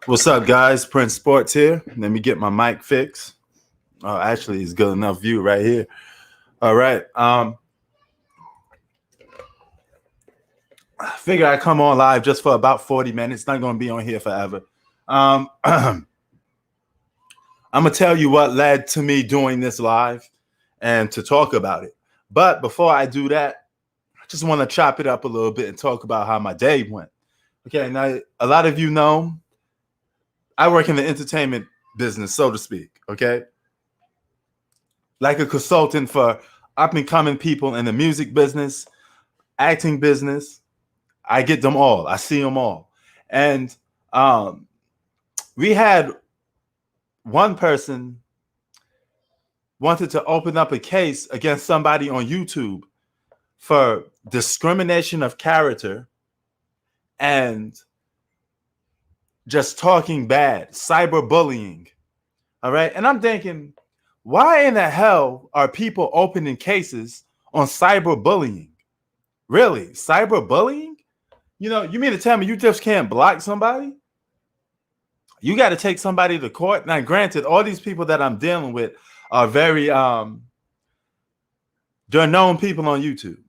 What's up, guys? Prince Sports here. Let me get my mic fixed. Oh, actually, it's good enough view right here. All right. I figure I come on live just for about 40 minutes. Not going to be on here forever. I'm going to tell you what led to me doing this live and to talk about it. But before I do that, I just want to chop it up a little bit and talk about how my day went. Okay, now a lot of you know I work in the entertainment business, so to speak, okay? Like a consultant for up-and-coming people in the music business, acting business. I get them all. I see them all. And we had one person wanted to open up a case against somebody on YouTube for discrimination of character and just talking bad, cyberbullying. All right. And I'm thinking, why in the hell are people opening cases on cyberbullying? Really? Cyberbullying? You know, you mean to tell me you just can't block somebody? You got to take somebody to court. Now, granted, all these people that I'm dealing with are very, they're known people on YouTube,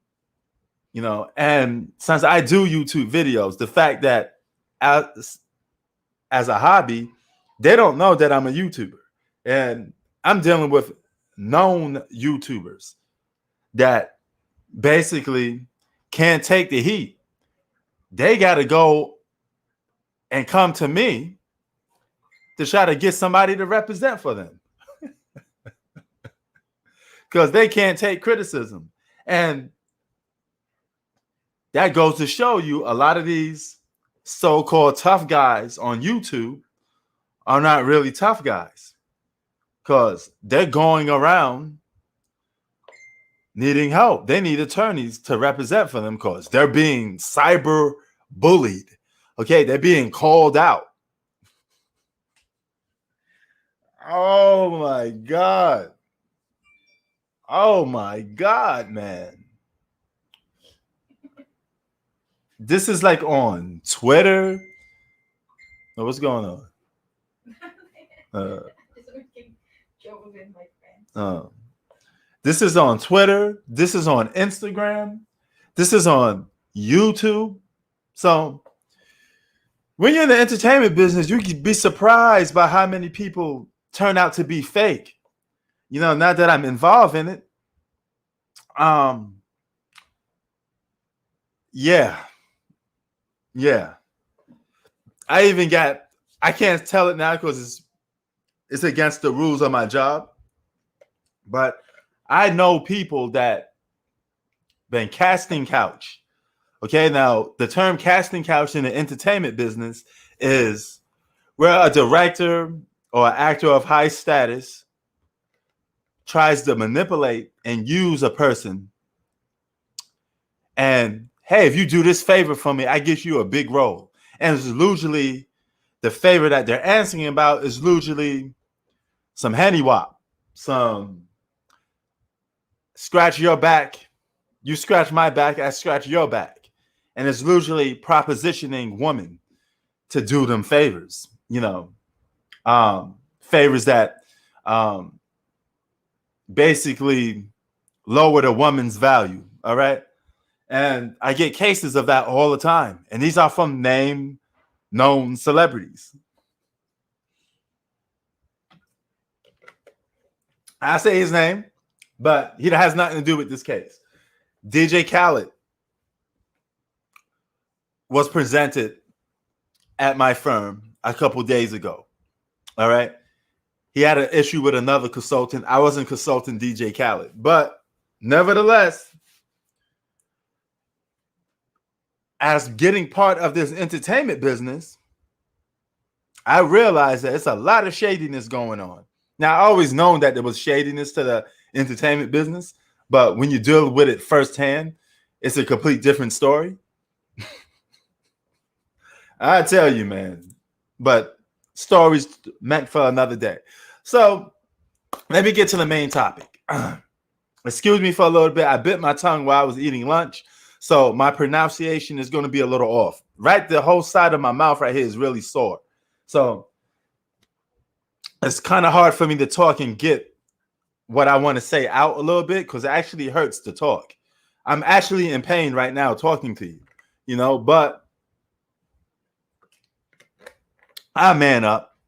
you know, and since I do YouTube videos, the fact that as a hobby, they don't know that I'm a YouTuber. And I'm dealing with known YouTubers that basically can't take the heat. They got to go and come to me to try to get somebody to represent for them because they can't take criticism. And that goes to show you a lot of these so-called tough guys on YouTube are not really tough guys because they're going around needing help. They need attorneys to represent for them because they're being cyber bullied. Okay, they're being called out. Oh my God. Oh my God, man. This is like on Twitter. Oh, what's going on? This is on Twitter. This is on Instagram. This is on YouTube. So when you're in the entertainment business, you can be surprised by how many people turn out to be fake. You know, not that I'm involved in it. Yeah. I can't tell it now because it's against the rules of my job. But I know people that been casting couch. Okay, now the term casting couch in the entertainment business is where a director or an actor of high status tries to manipulate and use a person. And hey, if you do this favor for me, I get you a big role. And it's usually the favor that they're asking about is usually some henny wop, some scratch your back, you scratch my back, I scratch your back. And it's usually propositioning women to do them favors, you know, favors that basically lower the woman's value. All right. And I get cases of that all the time. And these are from known celebrities. I say his name, but he has nothing to do with this case. DJ Khaled was presented at my firm a couple days ago. All right. He had an issue with another consultant. I wasn't consulting DJ Khaled, but nevertheless, as getting part of this entertainment business, I realized that it's a lot of shadiness going on. Now, I always known that there was shadiness to the entertainment business, but when you deal with it firsthand, it's a complete different story. I tell you, man, but stories meant for another day. So let me get to the main topic. Excuse me for a little bit. I bit my tongue while I was eating lunch, so my pronunciation is going to be a little off. Right, the whole side of my mouth right here is really sore. So it's kind of hard for me to talk and get what I want to say out a little bit because it actually hurts to talk. I'm actually in pain right now talking to you, but I man up.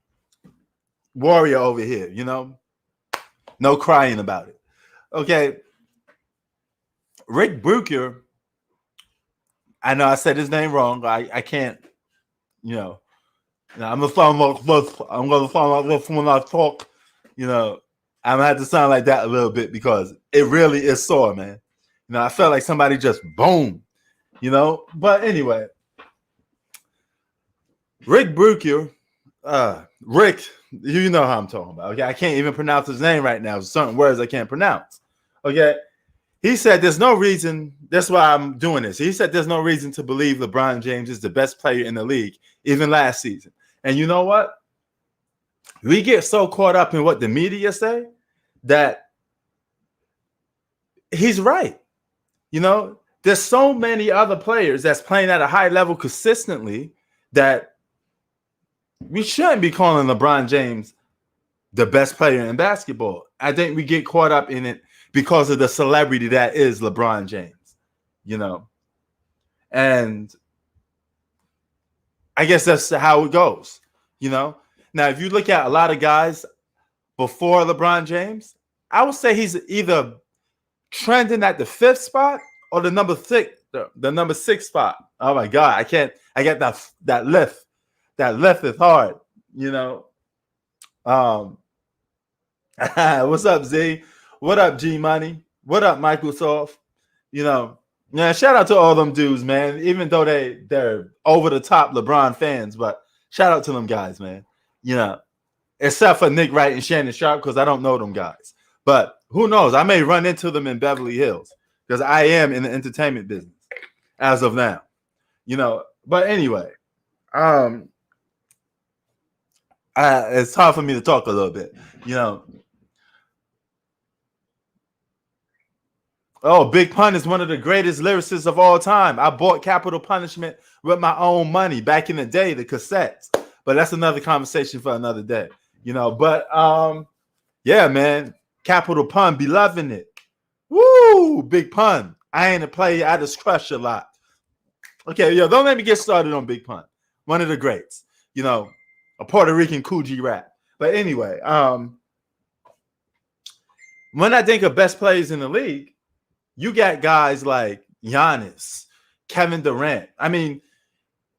Warrior over here, no crying about it. Okay. Rick Bruker, I know I said his name wrong. I can't, I'm gonna sound like when I talk, I'm gonna have to sound like that a little bit because it really is sore, man. I felt like somebody just boom, But anyway, Rick Bruker, Rick, you know how I'm talking about. Okay, I can't even pronounce his name right now. There's certain words I can't pronounce. Okay. He said there's no reason, that's why I'm doing this. He said there's no reason to believe LeBron James is the best player in the league, even last season. And you know what? We get so caught up in what the media say that he's right. There's so many other players that's playing at a high level consistently that we shouldn't be calling LeBron James the best player in basketball. I think we get caught up in it because of the celebrity that is LeBron James, and I guess that's how it goes, Now, if you look at a lot of guys before LeBron James, I would say he's either trending at the 5th spot or the number 6, the number 6 spot. Oh my God, I can't. I get that lift. That lift is hard, What's up, Z? What up, G Money? What up, Microsoft? Shout out to all them dudes, man. Even though they're over the top LeBron fans, but shout out to them guys, man. Except for Nick Wright and Shannon Sharp, because I don't know them guys. But who knows? I may run into them in Beverly Hills because I am in the entertainment business as of now. But anyway, it's hard for me to talk a little bit, Oh, Big Pun is one of the greatest lyricists of all time. I bought Capital Punishment with my own money back in the day, the cassettes. But that's another conversation for another day, But yeah, man, Capital Pun, be loving it. Woo, Big Pun. I ain't a player. I just crush a lot. Okay, don't let me get started on Big Pun. One of the greats, a Puerto Rican Coogee rap. But anyway, when I think of best players in the league, you got guys like Giannis, Kevin Durant. I mean,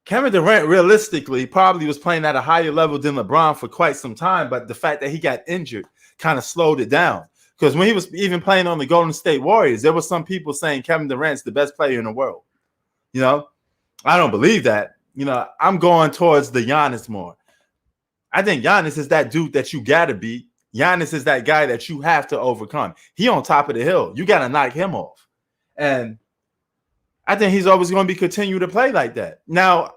Kevin Durant realistically probably was playing at a higher level than LeBron for quite some time, but the fact that he got injured kind of slowed it down. Because when he was even playing on the Golden State Warriors, there were some people saying Kevin Durant's the best player in the world. I don't believe that. I'm going towards the Giannis more. I think Giannis is that dude that you got to beat. Giannis is that guy that you have to overcome. He on top of the hill. You got to knock him off. And I think he's always going to be continue to play like that. Now,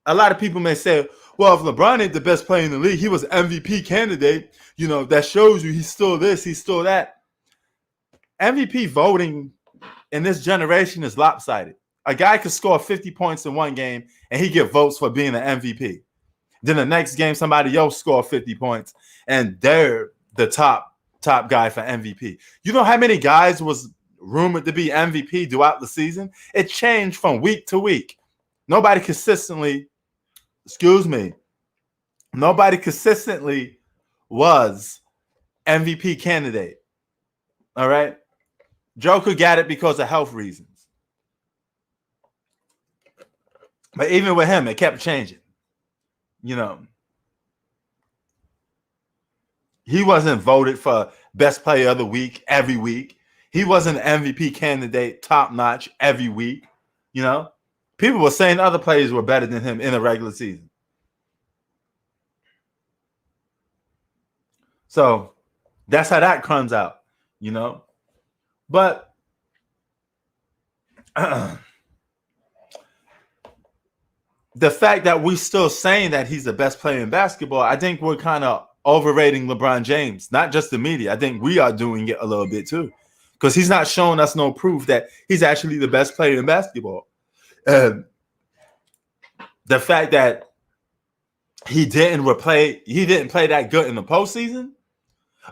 a lot of people may say, well, if LeBron ain't the best player in the league, he was MVP candidate. That shows you he's still this, he's still that. MVP voting in this generation is lopsided. A guy could score 50 points in one game and he get votes for being an MVP. Then the next game, somebody else score 50 points, and they're the top guy for MVP. You know how many guys was rumored to be MVP throughout the season? It changed from week to week. Nobody consistently was MVP candidate. All right? Joker got it because of health reasons. But even with him, it kept changing. He wasn't voted for best player of the week every week. He wasn't an MVP candidate top notch every week. People were saying other players were better than him in the regular season. So that's how that comes out, But the fact that we're still saying that he's the best player in basketball, I think we're kind of overrating LeBron James, not just the media. I think we are doing it a little bit too, because he's not showing us no proof that he's actually the best player in basketball. The fact that He didn't play that good in the postseason.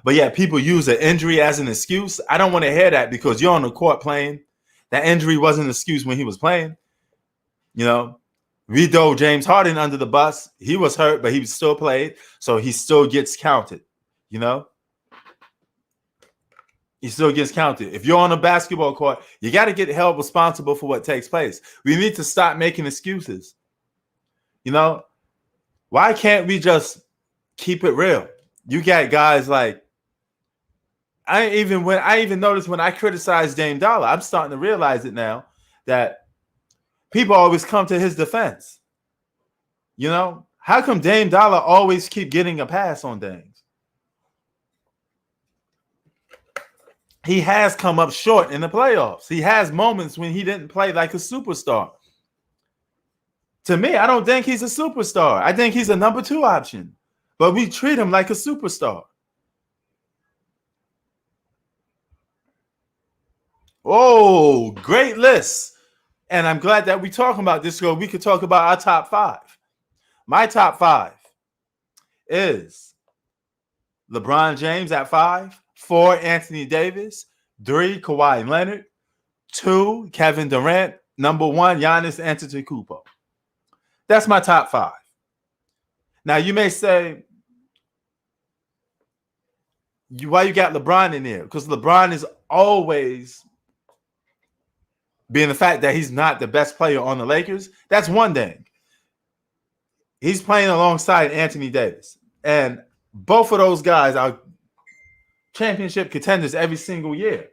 But yeah, people use an injury as an excuse. I don't want to hear that because you're on the court playing. That injury wasn't an excuse when he was playing. You know, we throw James Harden under the bus. He was hurt, but he still played, so he still gets counted. You know, he still gets counted. If you're on a basketball court, you got to get held responsible for what takes place. We need to stop making excuses. You know, why can't we just keep it real? You got guys like I even noticed when I criticized Dame Dollar, I'm starting to realize it now that people always come to his defense. You know, how come Dame Dollar always keep getting a pass on things? He has come up short in the playoffs. He has moments when he didn't play like a superstar. To me, I don't think he's a superstar. I think he's a number 2 option, but we treat him like a superstar. Oh, great list. And I'm glad that we're talking about this so we could talk about our top 5. My top 5 is LeBron James at 5, 4, Anthony Davis, 3, Kawhi Leonard, 2, Kevin Durant, number 1, Giannis Antetokounmpo. That's my top 5. Now, you may say, why you got LeBron in there? Because LeBron is always being the fact that he's not the best player on the Lakers. That's one thing. He's playing alongside Anthony Davis. And both of those guys are championship contenders every single year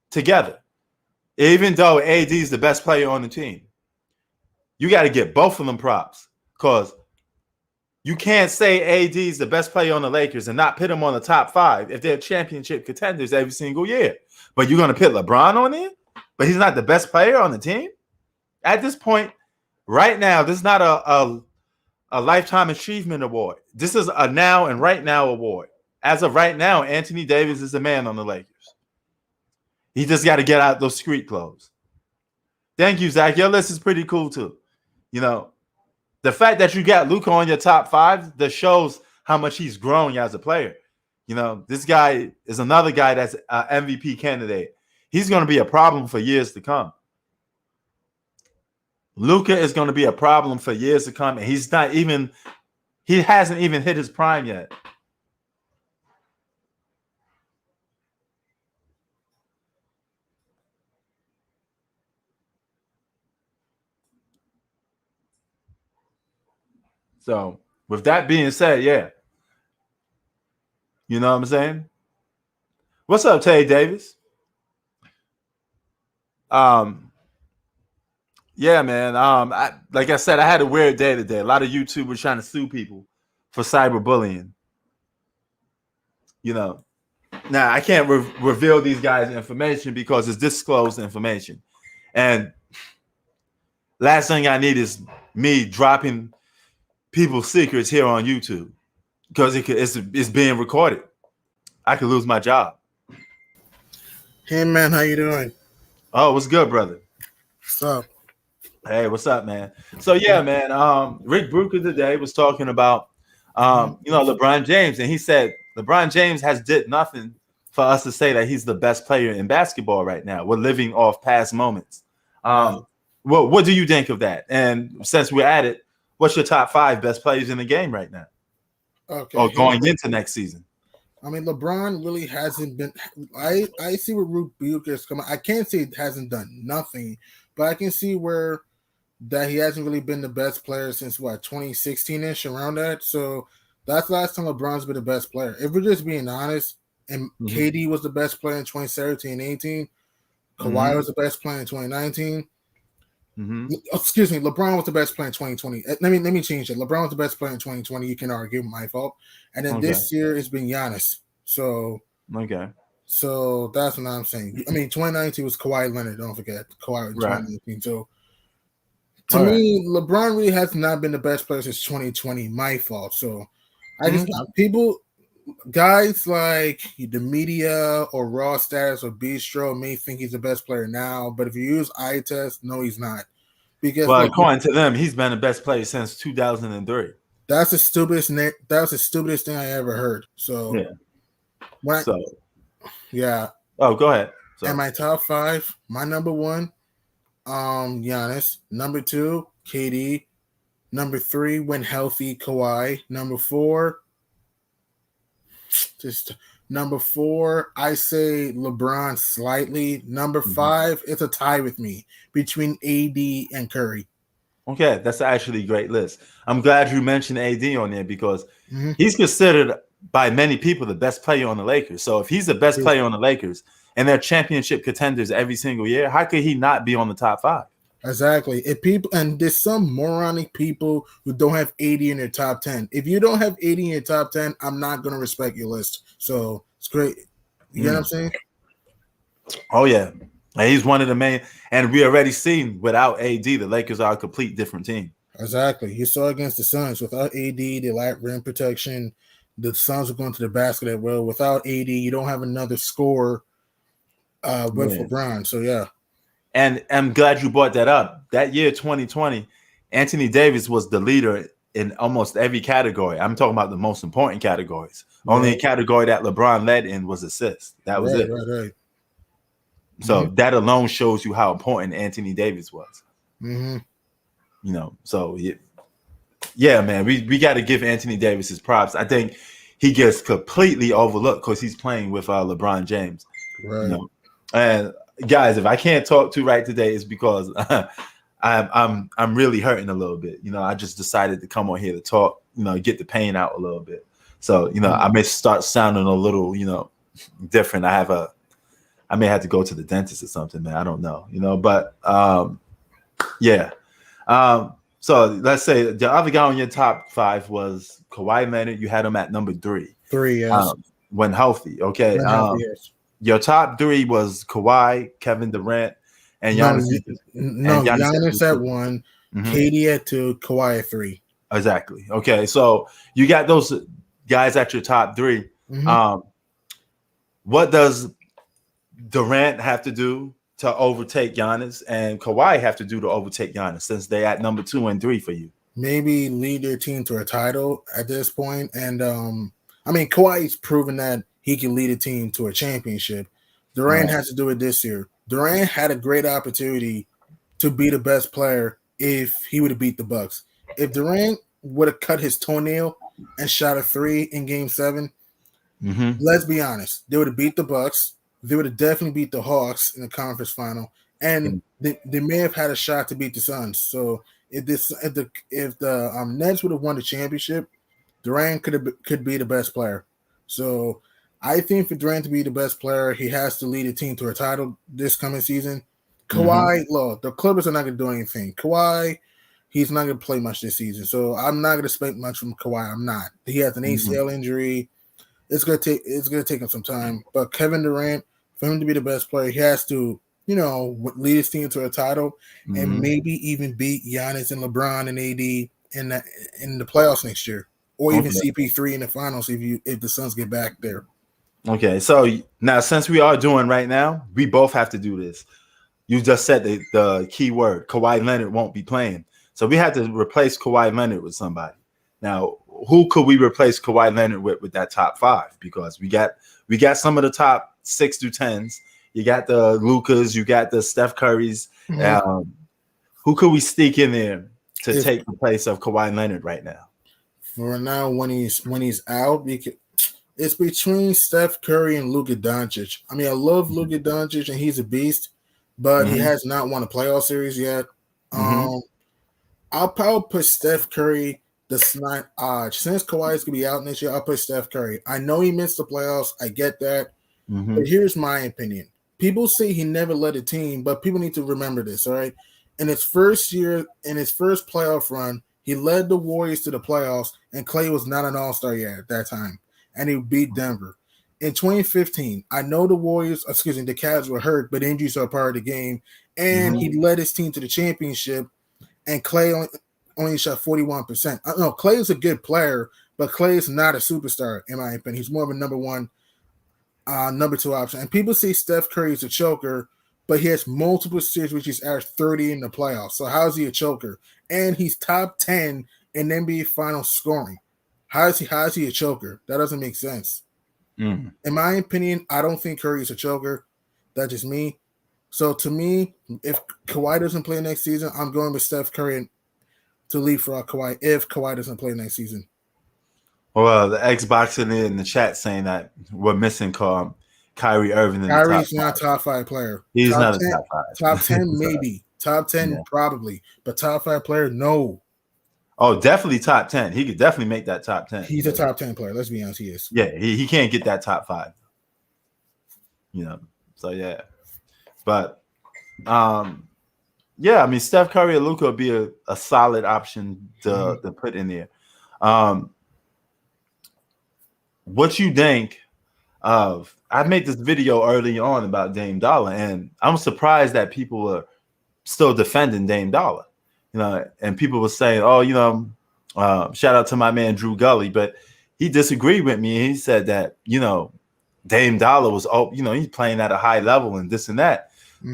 together. Even though AD is the best player on the team. You got to get both of them props because you can't say AD is the best player on the Lakers and not put him on the top 5 if they're championship contenders every single year. But you're going to put LeBron on it? But he's not the best player on the team? At this point, right now, this is not a Lifetime Achievement Award. This is a now and right now award. As of right now, Anthony Davis is the man on the Lakers. He just got to get out those street clothes. Thank you, Zach. Your list is pretty cool, too. You know, the fact that you got Luka on your top 5, that shows how much he's grown as a player. You know, this guy is another guy that's an MVP candidate. He's going to be a problem for years to come. Luka is going to be a problem for years to come, and he hasn't even hit his prime yet. So, with that being said, yeah. You know what I'm saying? What's up, Tay Davis? Yeah, man. Like I said, I had a weird day today. A lot of YouTubers trying to sue people for cyberbullying. You know, now I can't reveal these guys' information because it's disclosed information. And last thing I need is me dropping people's secrets here on YouTube because it's being recorded. I could lose my job. Hey man, how you doing? Oh, what's good, brother? What's up? Hey, what's up, man? So yeah, man. Rick Brooker today was talking about LeBron James, and he said LeBron James has did nothing for us to say that he's the best player in basketball right now. We're living off past moments. What do you think of that? And since we're at it, what's your top 5 best players in the game right now? Okay. Or going into next season? I mean, LeBron really hasn't been. I see where Rick Brooker is coming. I can't say it hasn't done nothing, but I can see where that he hasn't really been the best player since 2016-ish, around that. So that's the last time LeBron's been the best player. If we're just being honest, and KD was the best player in 2017-18, Kawhi was the best player in 2019. Excuse me, LeBron was the best player in 2020. Let me change it. LeBron was the best player in 2020. You can argue, my fault. And then this year it's been Giannis. So that's what I'm saying. I mean, 2019 was Kawhi Leonard. Don't forget Kawhi in 2019. So to me, LeBron really has not been the best player since 2020. My fault. So I just guys like the media or Raw Status or Bistro may think he's the best player now, but if you use eye test, no, he's not. Because according to them, he's been the best player since 2003. That's the stupidest. That was the stupidest thing I ever heard. So Yeah. when I, So, yeah, oh, go ahead. and So, my top five, my number one, Giannis. Number two, KD. Number three, when healthy, Kawhi. Number four, just number four, I say LeBron slightly. Number five, it's a tie with me between AD and Curry. okay, that's actually a great list. I'm glad you mentioned AD on there because Mm-hmm. he's considered by many people the best player on the Lakers. So if he's the best player on the Lakers and they're championship contenders every single year, how could he not be on the top five? Exactly. If people and there's some moronic people who don't have 80 in their top 10. If you don't have 80 in your top 10, I'm not gonna respect your list. So it's great. You know what I'm saying? Oh yeah. And he's one of the main, and we already seen without AD, the Lakers are a complete different team. Exactly. You saw against the Suns without AD, they lack rim protection. The Suns were going to the basket at will. Without AD, you don't have another scorer with LeBron. So yeah. And I'm glad you brought that up. That year, 2020, Anthony Davis was the leader in almost every category. I'm talking about the most important categories. Right. Only a category that LeBron led in was assists. That was it. Right. So that alone shows you how important Anthony Davis was. Mm-hmm. You know, so yeah, man, we got to give Anthony Davis his props. I think he gets completely overlooked because he's playing with LeBron James. Right. You know? And guys, if I can't talk too right today, it's because I'm really hurting a little bit. You know, I just decided to come on here to talk. You know, get the pain out a little bit. So you know, I may start sounding a little, you know, different. I may have to go to the dentist or something, man. I don't know, you know, but yeah. So let's say the other guy on your top five was Kawhi Leonard. You had him at number three. Yes. When healthy, okay. When healthy, yes. Your top three was Kawhi, Kevin Durant, and Giannis. Giannis at one, KD at two, Kawhi at three. Exactly. Okay, so you got those guys at your top three. What does Durant have to do to overtake Giannis, and Kawhi have to do to overtake Giannis since they're at number 2 and 3 for you? Maybe lead their team to a title at this point. And I mean, Kawhi's proven that he can lead a team to a championship. Durant has to do it this year. Durant had a great opportunity to be the best player if he would have beat the Bucks. If Durant would have cut his toenail and shot a 3 in Game 7, let's be honest, they would have beat the Bucks. They would have definitely beat the Hawks in the conference final, and they may have had a shot to beat the Suns. So if the Nets would have won the championship, Durant could be the best player. So I think for Durant to be the best player, he has to lead a team to a title this coming season. Kawhi, look, the Clippers are not going to do anything. Kawhi, he's not going to play much this season, so I'm not going to expect much from Kawhi. I'm not. He has an ACL injury. It's gonna take him some time. But Kevin Durant, for him to be the best player, he has to, you know, lead his team to a title and maybe even beat Giannis and LeBron and AD in the playoffs next year, or even CP3 in the finals if the Suns get back there. Okay, so now since we are doing right now, we both have to do this. You just said the key word. Kawhi Leonard won't be playing, so we have to replace Kawhi Leonard with somebody. Now, who could we replace Kawhi Leonard with that top 5? Because we got some of the top 6 through 10s. You got the Lukas, you got the Steph Currys. Who could we sneak in there to take the place of Kawhi Leonard right now? For now, when he's out, it's between Steph Curry and Luka Doncic. I mean, I love Luka Doncic and he's a beast, but he has not won a playoff series yet. I'll probably put Steph Curry the snide odds. Since Kawhi's going to be out next year, I'll put Steph Curry. I know he missed the playoffs. I get that. But here's my opinion. People say he never led a team, but people need to remember this, all right? In his first year, in his first playoff run, he led the Warriors to the playoffs, and Klay was not an all-star yet at that time, and he beat Denver. In 2015, I know the Cavs were hurt, but injuries are part of the game, and he led his team to the championship, and Klay only shot 41%. No, Klay is a good player, but Klay is not a superstar, in my opinion. He's more of a number 2 option. And people say Steph Curry is a choker, but he has multiple series which he's averaged 30 in the playoffs. So how is he a choker? And he's top 10 in NBA Finals scoring. How is he a choker? That doesn't make sense. Mm. In my opinion, I don't think Curry is a choker. That's just me. So to me, if Kawhi doesn't play next season, I'm going with Steph Curry to leapfrog Kawhi if Kawhi doesn't play next season. Well, the Xbox in the chat saying that we're missing Kyrie Irving in the top Kyrie's not five. top 5 player. He's Top not a 10, top five. top 10 So, maybe. Top 10 yeah. probably. But top 5 player, no. Oh, definitely top 10. He could definitely make that top 10. He's a top 10 player. Let's be honest, he is. Yeah, he can't get that top 5. So yeah. But yeah, I mean Steph Curry or Luka would be a solid option to put in there. What you think of? I made this video early on about Dame Dollar, and I'm surprised that people are still defending Dame Dollar. And people were saying, "Oh, shout out to my man Drew Gully," but he disagreed with me. He said that Dame Dollar was, he's playing at a high level and this and that. Mm-hmm.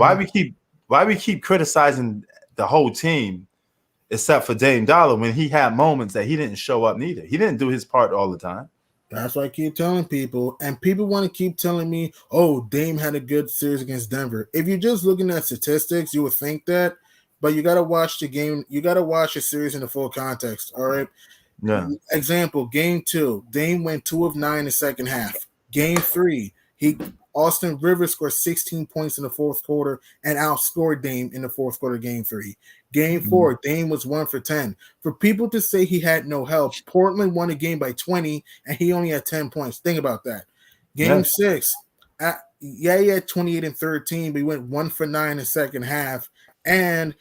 Why we keep criticizing the whole team except for Dame Dollar when he had moments that he didn't show up neither. He didn't do his part all the time. That's what I keep telling people. And people want to keep telling me, oh, Dame had a good series against Denver. If you're just looking at statistics, you would think that, but you got to watch the game. You got to watch the series in the full context. All right. Yeah. Example, game 2, Dame went 2 of 9 in the second half. Game 3, Austin Rivers scored 16 points in the fourth quarter and outscored Dame in the fourth quarter, game 3. Game 4, Dame was 1 for 10. For people to say he had no help, Portland won a game by 20 and he only had 10 points. Think about that. Game 6, he had 28 and 13, but he went 1 for 9 in the second half. And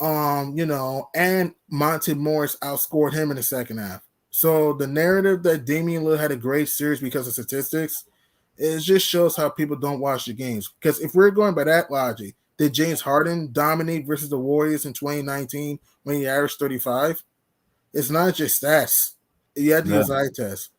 and Monte Morris outscored him in the second half. So the narrative that Damian Lillard had a great series because of statistics, it just shows how people don't watch the games. Because if we're going by that logic, did James Harden dominate versus the Warriors in 2019 when he averaged 35? It's not just stats. You have to use eye test.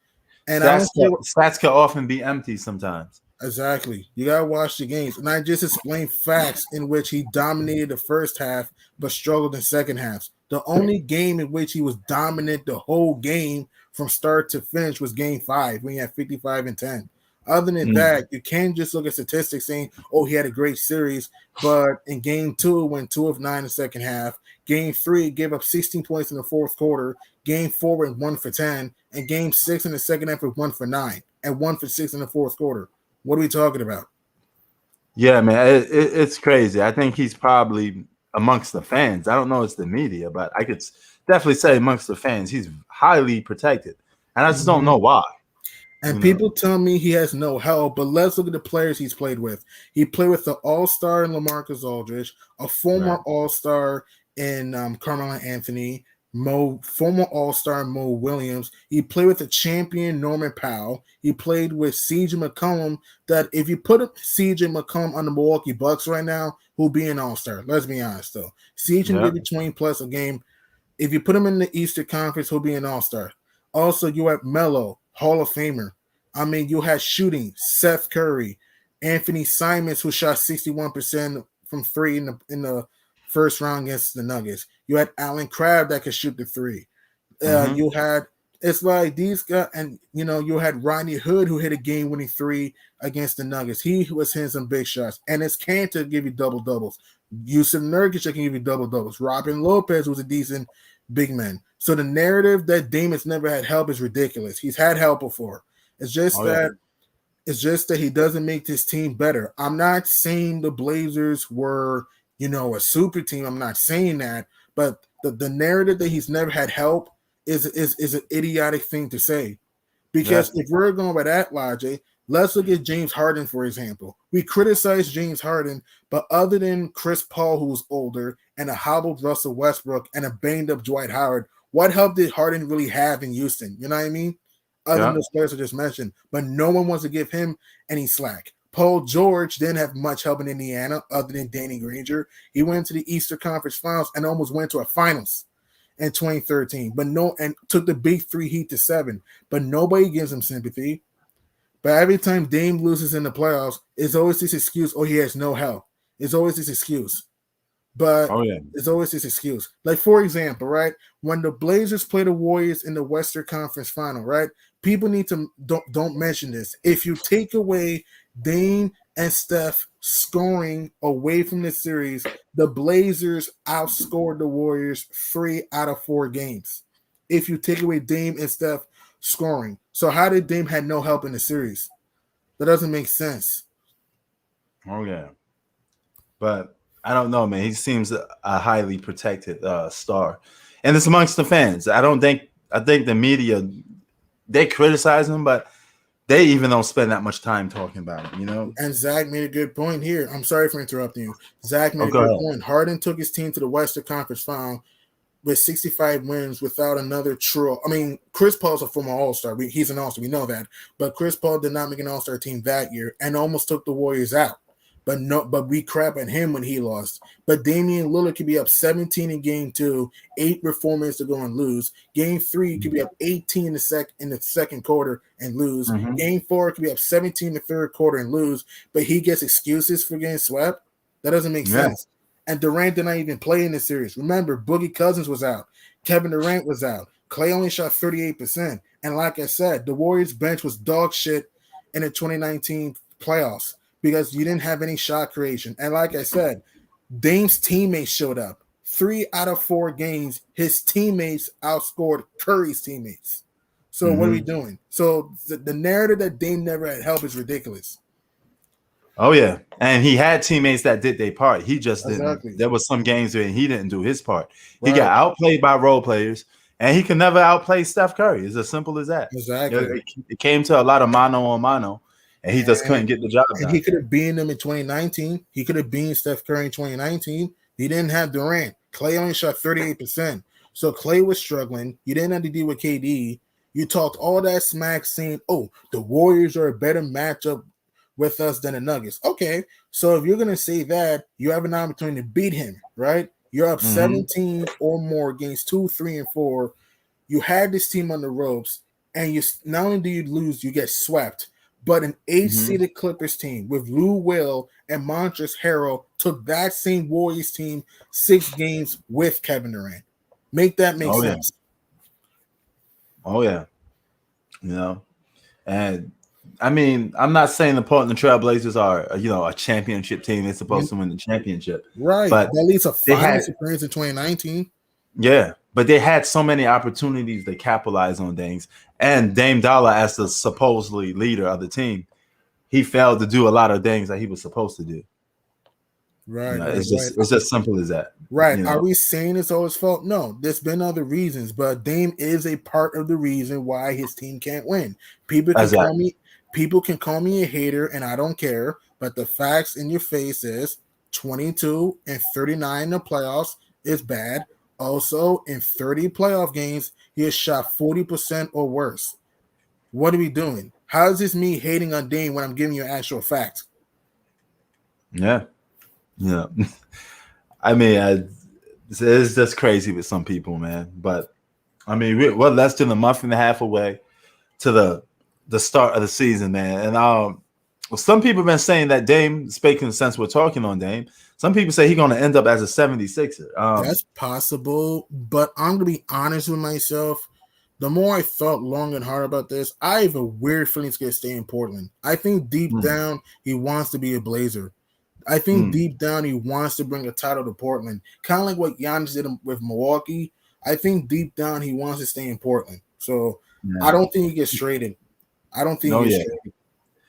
And stats can often be empty sometimes. Exactly. You gotta watch the games. And I just explained facts in which he dominated the first half but struggled in second halves. The only game in which he was dominant the whole game from start to finish was game 5 when he had 55 and 10. Other than that, you can't just look at statistics saying, oh, he had a great series. But in game 2, went 2 of 9 in the second half. Game 3 gave up 16 points in the fourth quarter. Game 4 went 1 for 10. And game 6 in the second half was 1 for 9 and 1 for 6 in the fourth quarter. What are we talking about? Yeah, man, it's crazy. I think he's probably amongst the fans. I don't know it's the media, but I could definitely say amongst the fans, he's highly protected. And I just don't know why. And people tell me he has no help, but let's look at the players he's played with. He played with the all-star in LaMarcus Aldridge, a former all-star in Carmelo Anthony, former all-star Mo Williams. He played with the champion Norman Powell. He played with CJ McCollum. That if you put CJ McCollum on the Milwaukee Bucks right now, who'll be an all-star. Let's be honest, though. CJ can give you 20 plus a game. If you put him in the Eastern Conference, he'll be an all-star. Also, you have Melo, Hall of Famer. I mean, you had shooting, Seth Curry, Anthony Simons, who shot 61% from 3 in the first round against the Nuggets. You had Allen Crabbe that could shoot the 3. You had, it's like these guys, and you had Rodney Hood who hit a game-winning 3 against the Nuggets. He was hitting some big shots, and it's Cantor give you double doubles. Yusuf Nurkic can give you double doubles. Robin Lopez was a decent big man. So the narrative that Damon's never had help is ridiculous. He's had help before. It's just it's just that he doesn't make this team better. I'm not saying the Blazers were, a super team. I'm not saying that, but the narrative that he's never had help is an idiotic thing to say. Because if we're going by that logic, let's look at James Harden, for example. We criticize James Harden, but other than Chris Paul, who's older, and a hobbled Russell Westbrook and a banged up Dwight Howard, what help did Harden really have in Houston? You know what I mean? Other than those players I just mentioned. But no one wants to give him any slack. Paul George didn't have much help in Indiana other than Danny Granger. He went to the Eastern Conference Finals and almost went to a finals in 2013. And took the big 3 Heat to 7. But nobody gives him sympathy. But every time Dame loses in the playoffs, it's always this excuse, oh, he has no help. It's always this excuse. But Oh yeah. there's always this excuse. Like, for example, right? When the Blazers play the Warriors in the Western Conference Final, right? People need to don't mention this. If you take away Dame and Steph scoring away from the series, the Blazers outscored the Warriors 3 out of 4 games. If you take away Dame and Steph scoring. So how did Dame had no help in the series? That doesn't make sense. Oh yeah. But I don't know, man. He seems a highly protected star, and it's amongst the fans. I think the media they criticize him, but they even don't spend that much time talking about him. You know. And Zach made a good point here. I'm sorry for interrupting you. Zach Oh, made a go good ahead. point. Harden took his team to the Western Conference Final with 65 wins without another true. I mean, Chris Paul's a former All-Star. He's an All-Star. We know that. But Chris Paul did not make an All-Star team that year and almost took the Warriors out. But we crap at him when he lost. But Damian Lillard could be up 17 in game 2, 8 with 4 minutes to go and lose. Game 3 could be up 18 in the second quarter and lose. Mm-hmm. Game 4 could be up 17 in the third quarter and lose. But he gets excuses for getting swept. That doesn't make sense. And Durant did not even play in this series. Remember, Boogie Cousins was out. Kevin Durant was out. Clay only shot 38%. And like I said, the Warriors bench was dog shit in the 2019 playoffs because you didn't have any shot creation. And like I said, Dame's teammates showed up. 3 out of 4 games, his teammates outscored Curry's teammates. So what are we doing? So the narrative that Dame never had help is ridiculous. Oh yeah, and he had teammates that did their part. He just didn't. Exactly. There was some games where he didn't do his part. He Right. got outplayed by role players, and he could never outplay Steph Curry. It's as simple as that. Exactly. It came to a lot of mano on mano, and he just couldn't get the job And done. he could have beaten them in 2019. He could have beaten Steph Curry in 2019. He didn't have Durant. Clay only shot 38%. So Clay was struggling. You didn't have to deal with KD. You talked all that smack saying, oh, the Warriors are a better matchup with us than the Nuggets. Okay, so if you're going to say that, you have an opportunity to beat him, right? You're up 17 or more against 2, 3, and 4. You had this team on the ropes, and you not only do you lose, you get swept. But an 8-seeded Clippers team with Lou Will and Montrezl Harrell took that same Warriors team 6 games with Kevin Durant. Make that make sense. Oh yeah, you know, and I mean, I'm not saying the Portland Trailblazers are a championship team. They're supposed to win the championship, right? But at least a finals appearance in 2019. Yeah, but they had so many opportunities to capitalize on things. And Dame Dollar, as the supposedly leader of the team, he failed to do a lot of things that he was supposed to do. Right. It's just simple as that. Right. Are we saying it's all his fault? No, there's been other reasons, but Dame is a part of the reason why his team can't win. People can call me a hater, and I don't care. But the facts in your face is 22 and 39 in the playoffs is bad. Also, in 30 playoff games, he has shot 40% or worse. What are we doing? How is this me hating on Dame when I'm giving you actual facts? Yeah. I mean, it's just crazy with some people, man. But I mean, we're less than a month and a half away to the start of the season, man. And some people have been saying that Dame, speaking since we're talking on Dame, some people say he's going to end up as a 76er. That's possible, but I'm going to be honest with myself. The more I thought long and hard about this, I have a weird feeling he's going to stay in Portland. I think deep down, he wants to be a Blazer. I think deep down, he wants to bring a title to Portland. Kind of like what Giannis did with Milwaukee. I think deep down, he wants to stay in Portland. So I don't think he gets traded. I don't think he gets traded.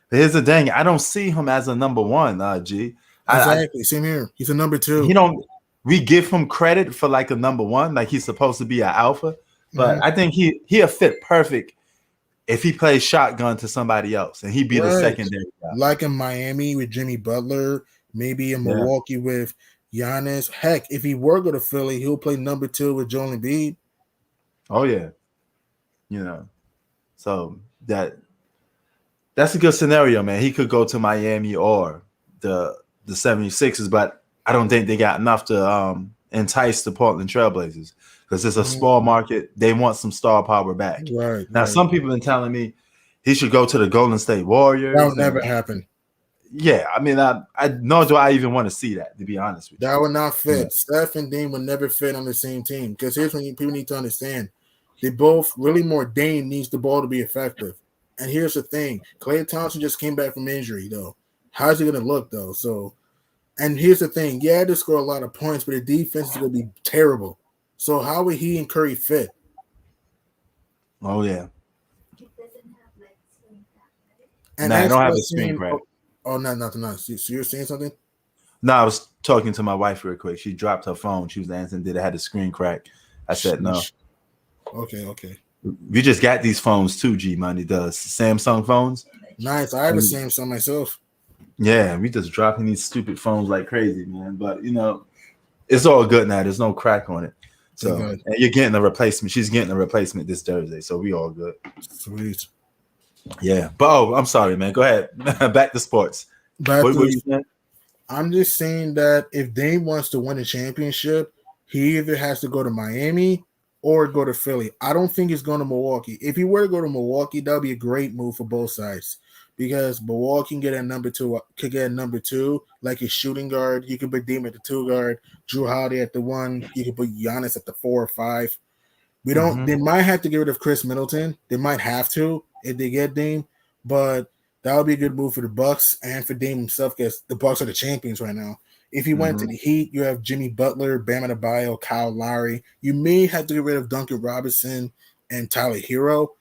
Here's the thing. I don't see him as a number one, G. Exactly. Same here. He's a number 2. We give him credit for like a number one, like he's supposed to be an alpha. But I think he'll fit perfect if he plays shotgun to somebody else and he'd be the secondary guy. Like in Miami with Jimmy Butler, maybe in Milwaukee with Giannis. Heck, if he were going to Philly, he'll play number 2 with Joel Embiid. Oh, yeah. So that's a good scenario, man. He could go to Miami or the 76ers, but I don't think they got enough to entice the Portland Trailblazers because it's a small market. They want some star power back. Right. Now, some people have been telling me he should go to the Golden State Warriors. That would never happen. yeah, I mean, I nor do I even want to see that, to be honest with you. That would not fit. Yeah. Steph and Dame would never fit on the same team. Because here's when people need to understand. They both really more Dame needs the ball to be effective. And here's the thing. Klay Thompson just came back from injury, though. How's he gonna look though? So and here's the thing. Yeah, they score a lot of points, but the defense is gonna be terrible. So how would he and Curry fit? Oh yeah. And Nah, I that's don't what have I'm a screen saying. crack. Oh, no, nothing else. So you're saying something? No, I was talking to my wife real quick. She dropped her phone. She was answering, did it have a screen crack? I said no. Okay. We just got these phones too, G Money does. Samsung phones. Nice. I have a Samsung myself. Yeah, we just dropping these stupid phones like crazy, man. But you know, it's all good now. There's no crack on it. So and you're getting a replacement. She's getting a replacement this Thursday. So we all good. Sweet. Yeah. But I'm sorry, man. Go ahead. Back to sports. What you saying? I'm just saying that if Dame wants to win a championship, he either has to go to Miami or go to Philly. I don't think he's going to Milwaukee. If he were to go to Milwaukee, that would be a great move for both sides because Milwaukee can get a number two, like a shooting guard. You can put Dame at the 2 guard, Drew Holiday at the 1. You can put Giannis at the 4 or 5. We don't. Mm-hmm. They might have to get rid of Chris Middleton. They might have to if they get Dame, but that would be a good move for the Bucks and for Dame himself because the Bucks are the champions right now. If he went to the Heat, you have Jimmy Butler, Bam Adebayo, Kyle Lowry. You may have to get rid of Duncan Robinson and Tyler Hero.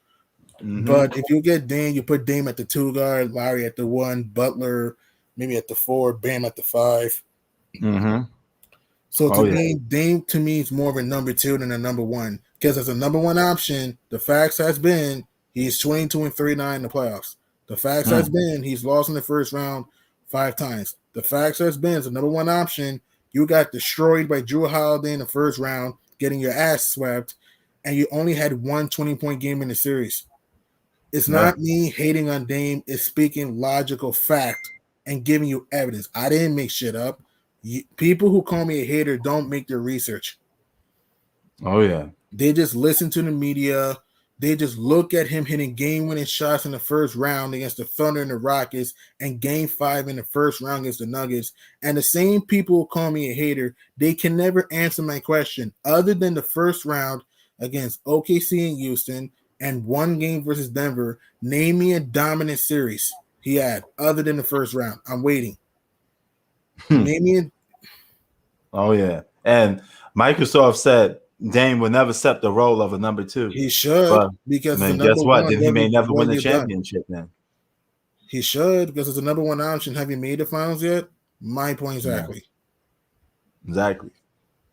Mm-hmm. But if you get Dame, you put Dame at the 2 guard, Lowry at the 1, Butler maybe at the 4, Bam at the 5. Mm-hmm. So to me, Dame to me is more of a number 2 than a number 1 because as a number 1 option, the facts has been he's 22-39 in the playoffs. The facts has been he's lost in the first round 5 times. The facts has been as a number 1 option, you got destroyed by Drew Holiday in the first round, getting your ass swept, and you only had 1 20-point game in the series. It's not me hating on Dame. It's speaking logical fact and giving you evidence. I didn't make shit up. People who call me a hater don't make their research. Oh, yeah. They just listen to the media. They just look at him hitting game-winning shots in the first round against the Thunder and the Rockets and Game 5 in the first round against the Nuggets. And the same people who call me a hater, they can never answer my question other than the first round against OKC and Houston and 1 game versus Denver. Name me a dominant series he had other than the first round. I'm waiting. Name me Oh, yeah. And Microsoft said Dame would never accept the role of a number 2. He should because guess what? Then he may never win the championship. Then he should because it's the number 1 option. Have you made the finals yet? My point exactly. Yeah. Exactly.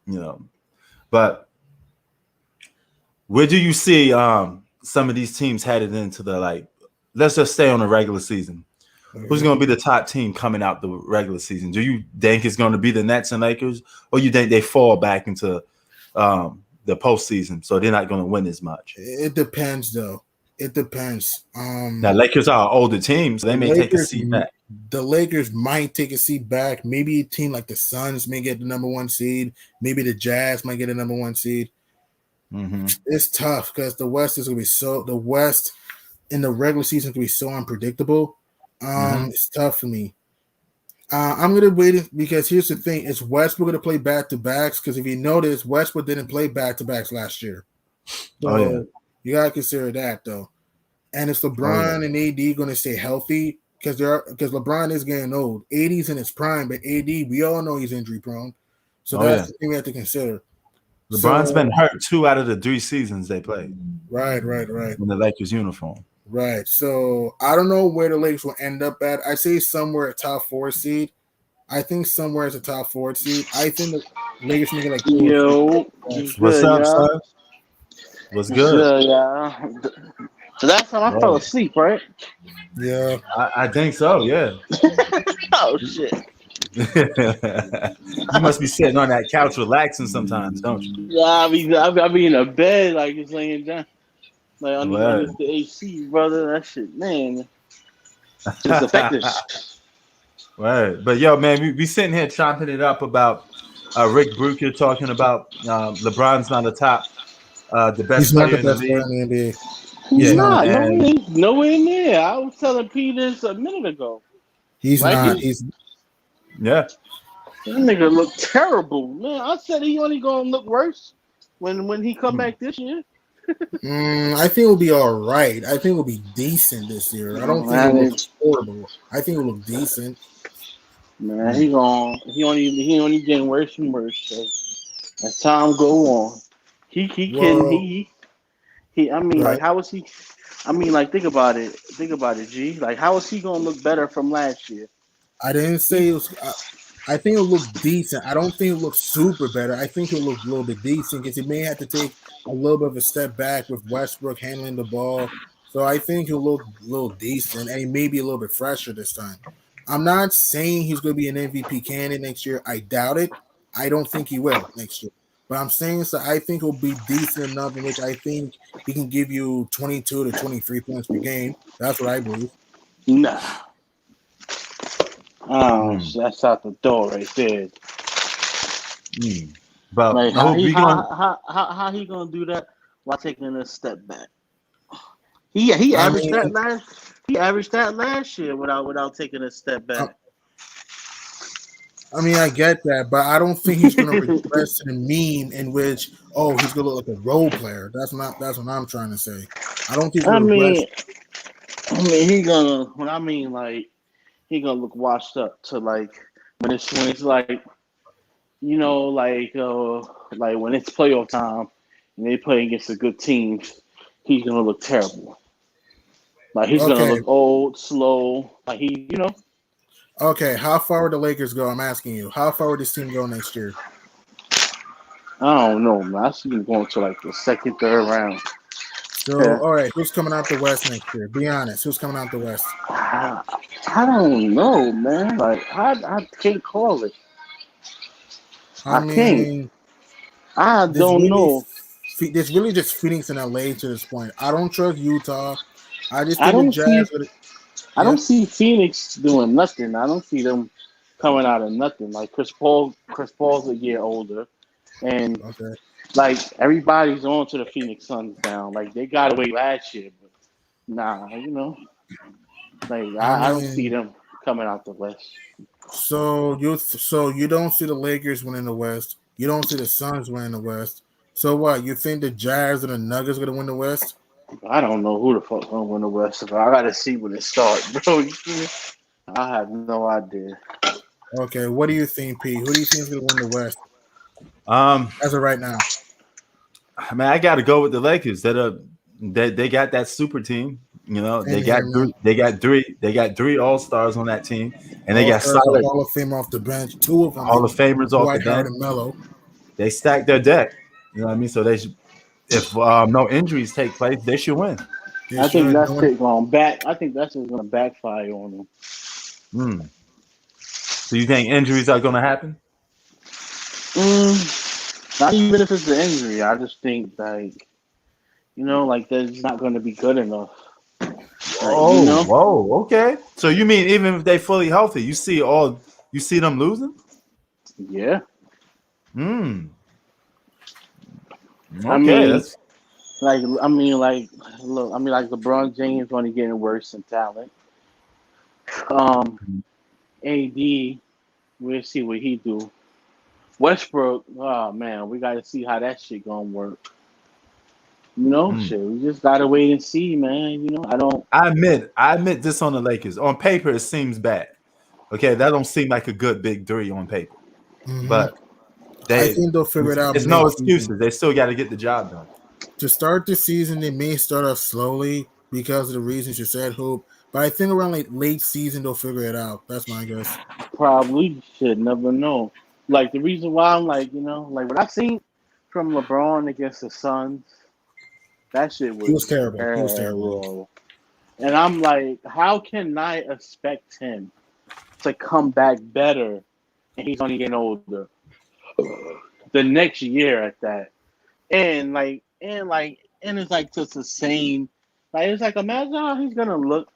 You know, but where do you see some of these teams headed into the let's just stay on the regular season. Who's going to be the top team coming out the regular season? Do you think it's going to be the Nets and Lakers, or you think they fall back into the postseason, so they're not going to win as much? It depends, though. It depends. Now, Lakers are older teams, so they may take a seat back. The Lakers might take a seat back. Maybe a team like the Suns may get the number 1 seed. Maybe the Jazz might get a number 1 seed. Mm-hmm. It's tough because the West is going to be the West in the regular season can be so unpredictable. It's tough for me. I'm gonna wait because here's the thing: is Westbrook gonna play back-to-backs? Because if you notice, Westbrook didn't play back-to-backs last year. So you gotta consider that though. And is LeBron and AD gonna stay healthy? Because LeBron is getting old. AD's in his prime, but AD we all know he's injury prone. So that's the thing we have to consider. LeBron's been hurt 2 out of the 3 seasons they played. Right. In the Lakers uniform. Right. So I don't know where the Lakers will end up at. I say somewhere at top 4 seed. I think somewhere as a top 4 seed. I think the Lakers make it what's up, son? What's good? Yeah. So that's how I fell asleep, right? Yeah. I think so, yeah. Oh shit. You must be sitting on that couch relaxing sometimes, don't you? Yeah, I be in a bed like just laying down. Like under the AC, brother. That shit, man. It's effective. Right. But yo, man, we sitting here chopping it up about Rick Bruker talking about LeBron's not the top, the best player in the league. He's not. Nowhere near. I was telling P this a minute ago. He's Like not. he, Yeah. that nigga look terrible, man. I said he only gonna look worse when he come back this year. I think it'll be all right. I think it'll be decent this year. I don't think it'll look Man, horrible. I think it'll look decent. man, he only getting worse and worse as time go on. He can Well, he. I mean, like, right. how is he? I mean, like, think about it. Think about it, G. Like, how is he gonna look better from last year? I didn't say it was. I think it'll look decent. I don't think it'll look super better. I think it'll look a little bit decent because he may have to take a little bit of a step back with Westbrook handling the ball. So I think he'll look a little decent and he may be a little bit fresher this time. I'm not saying he's going to be an MVP candidate next year. I doubt it. I don't think he will next year. But I'm saying so I think he'll be decent enough in which I think he can give you 22 to 23 points per game. That's what I believe. Nah. Oh, Mm. that's out the door right there. Mm. But Like, I hope we gonna. how he gonna do that while taking a step back? He I averaged mean, that last year without taking a step back. I mean, I get that, but I don't think he's going to regress to the mean in which, he's going to look like a role player. That's what I'm trying to say. I don't think he's I going to regress. mean, he gonna. When I mean, like, he gonna look washed up to, like, when it's like, like when it's playoff time and they play against the good teams, he's gonna look terrible. Like, he's gonna Okay, look old, slow. Like, okay. How far would the Lakers go? I'm asking you. How far would this team go next year? I don't know, man. I see him going to, like, the second, third round. So, Yeah. all right, who's coming out the West next year? Be honest. Who's coming out the West? I don't know, man. Like, I can't call it. I I can't. mean, I there's don't really, know. there's really just Phoenix and LA to this point. I don't trust Utah. I just I think the don't see. Jazz would. I Yeah. don't see Phoenix doing nothing. I don't see them coming out of nothing. Like, Chris Paul's a year older, and, Okay. like, everybody's on to the Phoenix Suns now. Like, they got away last year, but nah, like, I I don't see mean, them coming out the West. so you don't see the Lakers winning the West. You don't see the Suns winning the West. So what? You think the Jazz or the Nuggets going to win the West? I don't know who the fuck gonna win the West. But I gotta see when it starts, bro. You feel me? I have no idea. Okay. What do you think, P? Who do you think is going to win the West Um. as of right now? I mean, I got to go with the Lakers. They got that super team. You know, Same here, man. they got three all-stars on that team, and they All got stars, a solid Hall of Famer off the bench. Two of them Hall of even. Famers off the Dwight Howard bench. and Melo. They stacked their deck. You know what I mean? So they should, if no injuries take place, they should win. They I think should. that's it going back. I think that's just gonna backfire on them. Mm. So you think injuries are going to happen? Not even if it's an injury. I just think, like, like, that's not gonna be good enough. Oh, whoa, okay. So you mean even if they fully healthy, you see them losing? Yeah. Hmm. I Okay, mean, that's like, look. Like, LeBron James only getting worse in talent. AD, we'll see what he do. Westbrook, oh man, we got to see how that shit gonna work. Shit, we just gotta wait and see, man. I admit this on the Lakers. On paper, it seems bad. Okay, that don't seem like a good big three on paper. Mm-hmm. But I think they'll figure it out it's no mid-season. excuses. They still got to get the job done. To start the season, they may start off slowly because of the reasons you said, Hoop. But I think around like late season, they'll figure it out. That's my guess. Probably should never know. Like, the reason why I'm like, like, what I seen from LeBron against the Suns, that shit He was was terrible. He was terrible. terrible. And I'm like, how can I expect him to come back better? And he's only getting older. The next year at that, and it's like just the same. Like, it's like, imagine how he's gonna look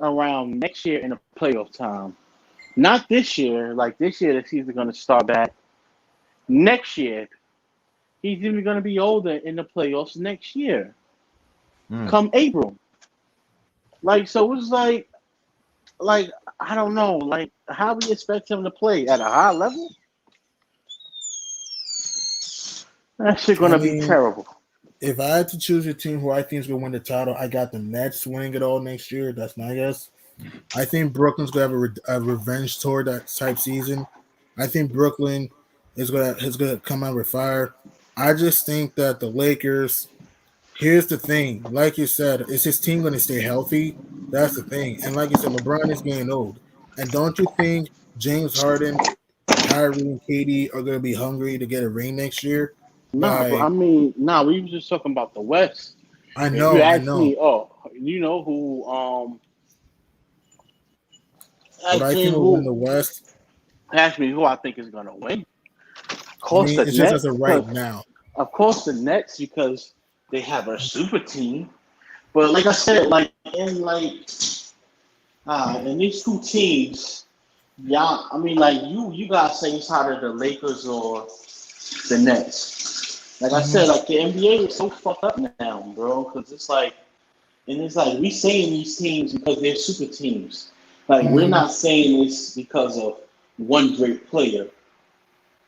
around next year in the playoff time. Not this year. Like, this year, the season's gonna start back. Next year, he's even gonna be older in the playoffs next year. Come April. Like, so it's like like I don't know, like how we expect him to play at a high level. That shit I gonna be mean, terrible. if I had to choose a team who I think is going to win the title, I got the Nets winning it all next year. That's my guess. I think Brooklyn's going to have a revenge tour that type season. I think Brooklyn is gonna come out with fire. I just think that the Lakers. Here's the thing, like you said, is his team going to stay healthy? That's the thing. And like you said, LeBron is getting old. And don't you think James Harden, Kyrie, and KD are going to be hungry to get a ring next year? Nah, but I Like, mean, nah, we was just talking about the West. I If you know, I ask know. me, oh, you know who But ask I me think we'll win who the West. ask me who I think is gonna win. Of I course mean, the it's just as Nets, of right because now. of course the Nets because they have a super team. But like I said, in these two teams, y'all, I mean, like you guys say it's either the Lakers or the Nets. Like I Hmm. said, like the NBA is so fucked up now, bro, because it's like we saying these teams because they're super teams. Like we're Hmm. not saying this because of one great player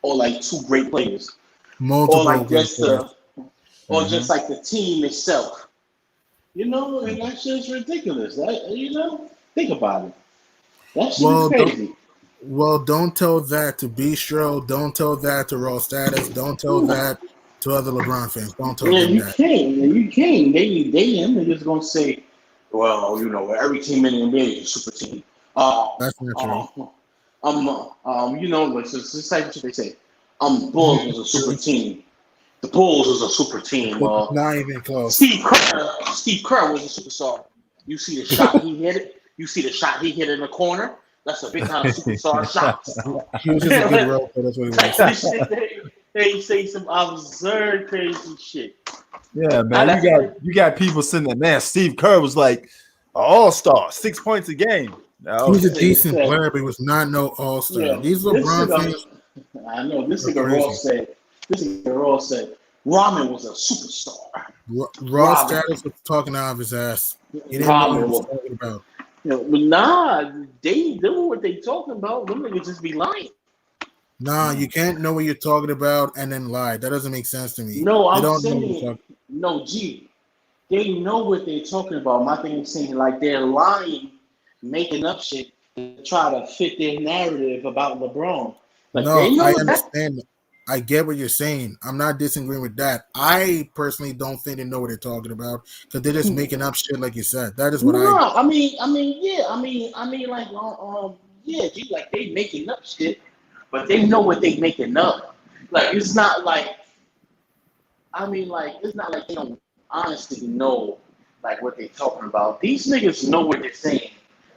or like two great players or Multiple like great just players. or Mm-hmm. just like the team itself. You know, and that shit's ridiculous. Think about it. That shit is Well, don't crazy. don't tell that to Bistro. Don't tell that to Raw Status. Don't tell that to other LeBron fans. Don't tell Yeah, them you that. can't. You can't. They them niggas gonna say, well, you know, every team in the NBA is a super team. That's not true. Uh, you know, it's just like what they say. The Mhm. Bulls was a super team. The Bulls was a super team. Not even close. Steve Kerr was a superstar. You see the shot he hit it. You see the shot he hit in the corner. That's a big time superstar shot. He was just a good role player. That's what he Like was. this shit, they say some absurd crazy shit. Yeah, And man. that's like, You got people sitting there, man. Steve Kerr was like an all-star, 6 points a game. He was Okay. a this nigga decent said, player, but he was not no all star. yeah, These this LeBron nigga, fans I know, this are nigga Raw crazy. said, Ramen was a superstar. Raw Ramen, Status was talking out of his ass. He didn't know what he Ramen was was, talking about. but nah, they know what they talking about. Them niggas just be lying. Nah, you can't know what you're talking about and then lie. That doesn't make sense to me. No, They I'm don't know what you're saying, talking. no, G. They know what they're talking about. My thing is saying like they're lying, making up shit to try to fit their narrative about LeBron. Like No, they I know that. understand. I get what you're saying. I'm not disagreeing with that. I personally don't think they know what they're talking about because they're just making up shit, like you said. That is what I. No, yeah, like, yeah, G, like they making up shit, but they know what they making up. Like it's not like, like it's not like they don't honestly know like what they talking about. These niggas know what they're saying.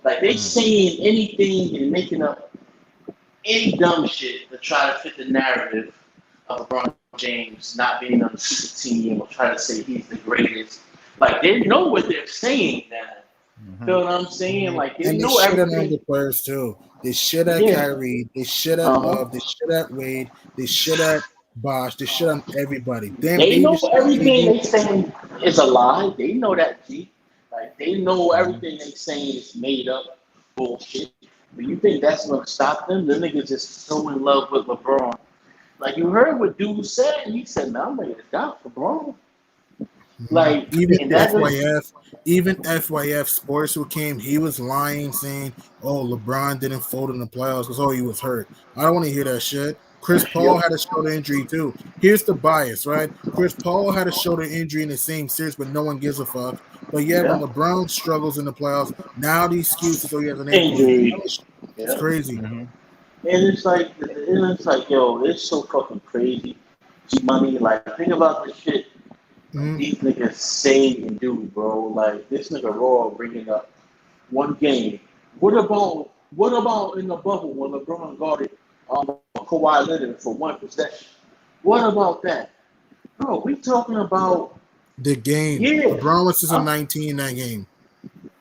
Like they saying anything and making up any dumb shit to try to fit the narrative of LeBron James not being on the super team or try to say he's the greatest. Like they know what they're saying now. Feel what I'm saying? Like they And they know shit on everything. other players too. They shit at Yeah. Kyrie. They shit at Love. They shit at Wade. They shit at Bosh. They shit on everybody. Damn, they They even know shit on everything KD. they saying is a lie. They know that, G. Like they know Mhm. everything they saying is made up bullshit. But you think that's gonna stop them? The niggas just so in love with LeBron. Like you heard what dude said. He said, "Man, I'm ready to die for LeBron." Mhm. Like, and that is Even FYF Sports who came, he was lying, saying, "Oh, LeBron didn't fold in the playoffs because he was hurt." I don't want to hear that shit. Chris Paul yo, had a shoulder injury too. Here's the bias, right? Chris Paul had a shoulder injury in the same series, but no one gives a fuck. But yet, when yeah, LeBron struggles in the playoffs, now the excuses, oh, he has an ankle injury. injury, It's yeah. crazy. Mhm. And it's like, yo, it's so fucking crazy. G Money, like, think about the shit Mhm. these niggas say and do, bro. Like, this nigga Raw bringing up one game. What about in the bubble when LeBron guarded Kawhi Leonard for one possession? What about that? Bro, we talking about The game. years. LeBron was just a I'm, 19 in that game.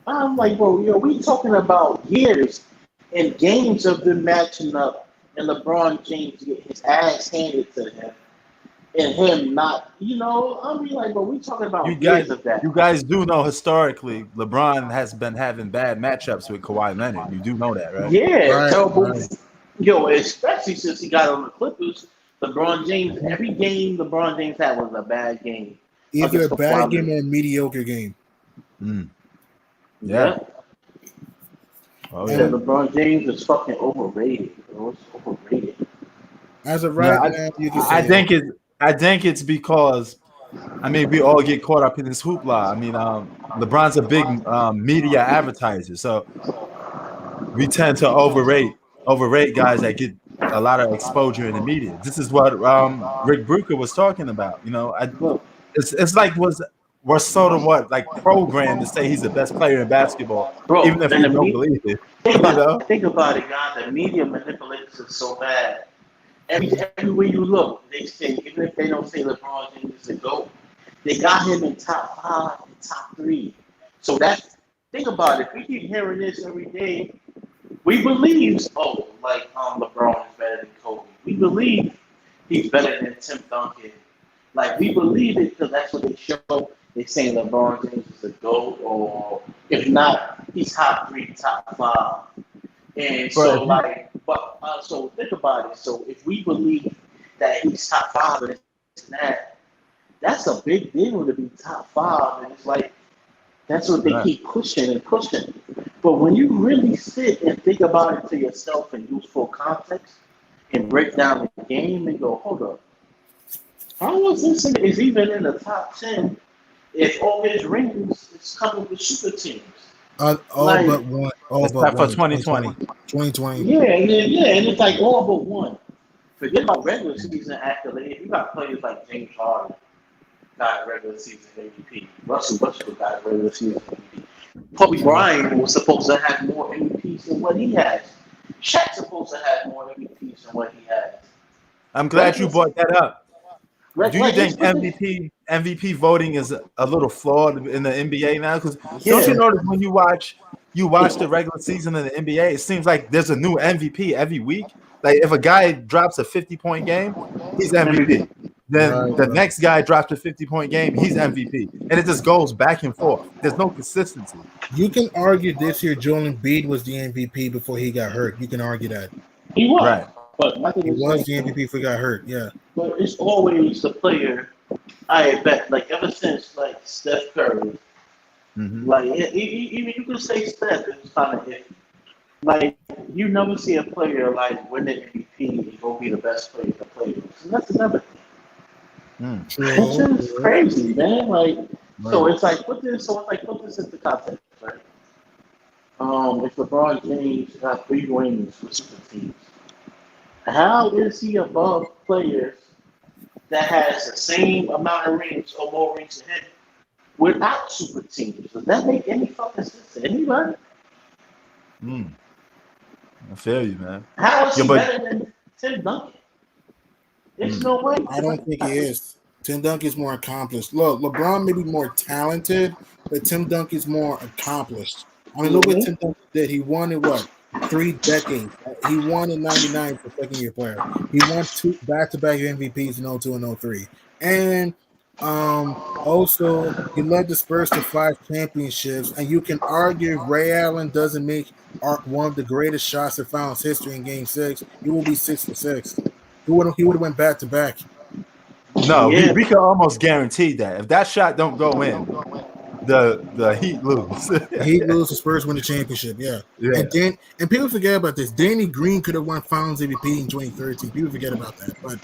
I'm like, bro, yo, we talking about years and games of them matching up and LeBron James get his ass handed to him. and him not, I mean, like, but we talking about You years guys, of that. you guys do know historically, LeBron has been having bad matchups with Kawhi Leonard. You do know that, right? Yeah, Right, terrible. right. Yo, especially since he got on the Clippers, LeBron James, every game LeBron James had was a bad game Either against a the bad game Warriors. or a mediocre game. Mm. Yeah. Yeah. Oh And yeah. And LeBron James is fucking overrated, bro. It's overrated. as of No, right now, you can I say it. think it's because I mean we all get caught up in this hoopla. I mean, LeBron's a big media advertiser, so we tend to overrate guys that get a lot of exposure in the media. This is what Rick Bruker was talking about. Look, It's like was sort of what like programmed to say he's the best player in basketball, even bro, if and you the don't me believe it. think You about know, think about it, guys. The media manipulates it so bad. Everywhere you look, they say, even if they don't say LeBron James is a GOAT, they got him in top 5 and top 3. So think about it. If we keep hearing this every day, we believe, like LeBron is better than Kobe. We believe he's better than Tim Duncan. Like, we believe it because that's what they show. They saying LeBron James is a GOAT, or if not, he's top 3, top 5. And but so, like, so think about it. So, if we believe that he's top 5 and this and that, that's a big deal to be top 5. And it's like, that's what they right. keep pushing and pushing. But when you really sit and think about it to yourself in useful context and break down the game and go, hold up, how was this is even in the top 10 if all his rings is coming with super teams? All Like, but one. All It's but not for one. 2020. 2020. and it's like all but one. Forget about regular season accolades. You got players like James Harden got regular season MVP. Russell Westbrook got regular season MVP. Kobe Bryant was supposed to have more MVPs than what he has. Shaq's supposed to have more MVPs than what he has. I'm glad you brought that up. Do you think Like, MVP voting is a little flawed in the NBA now? Because don't you yeah, notice when you watch the regular season of the NBA, it seems like there's a new MVP every week. Like if a guy drops a 50-point game, he's MVP. MVP. Then Right, the right. next guy drops a 50-point game, he's MVP. And it just goes back and forth. There's no consistency. You can argue this year Joel Embiid was the MVP before he got hurt. You can argue that. He was, Right. but my thing He is was like, the MVP before he got hurt. Yeah. but it's always the player. I bet, like ever since like Steph Curry, Mm-hmm. like even you can say Steph is kind of it. Like you never see a player like win the MVP and go be the best player in the playoffs. And that's another thing. Mm. It's True. just crazy, man. Like so, Right. it's like put this into context, right? If LeBron James got 3 rings with super teams, how is he above players that has the same amount of rings or more rings than him without super teams? Does that make any fucking sense to anybody? Mm. I feel you, man. How is Yeah, he but better than Tim Duncan? There's no way. I don't think he is. Tim Duncan's more accomplished. Look, LeBron may be more talented, but Tim Duncan's more accomplished. I mean, look what Tim Duncan did. He won in what? 3 decades. He won in 99 for second year player. He won 2 back-to-back MVPs in 02 and 03. And also he led the Spurs to 5 championships. And you can argue if Ray Allen doesn't make one of the greatest shots in finals history in game 6, he will be 6 for 6. He would have went back to back. no, Yeah. we can almost guarantee that if that shot don't go in, the Heat lose. He lose, the Spurs win the championship. Yeah. Yeah. And people forget about this. Danny Green could have won Finals MVP in 2013. People forget about that, but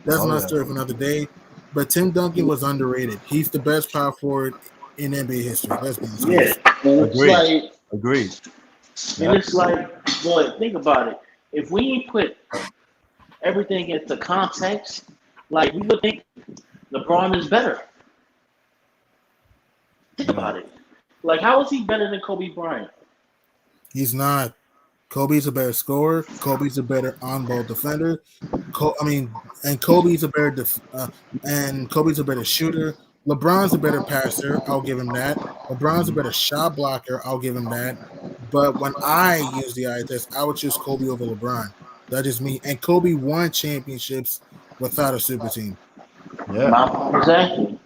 that's not a story for another day. But Tim Duncan was underrated. He's the best power forward in NBA history. Let's be honest. Yeah. And it's Agreed. like, Agreed. and it's like, boy, think about it. If we put everything into context, like we would think LeBron is better. Think about it. Like, how is he better than Kobe Bryant? He's not. Kobe's a better scorer. Kobe's a better on-ball defender. And Kobe's a better Kobe's a better shooter. LeBron's a better passer. I'll give him that. LeBron's a better shot blocker. I'll give him that. But when I use the eye test, I would choose Kobe over LeBron. That is me. And Kobe won championships without a super team. Yeah. Exactly.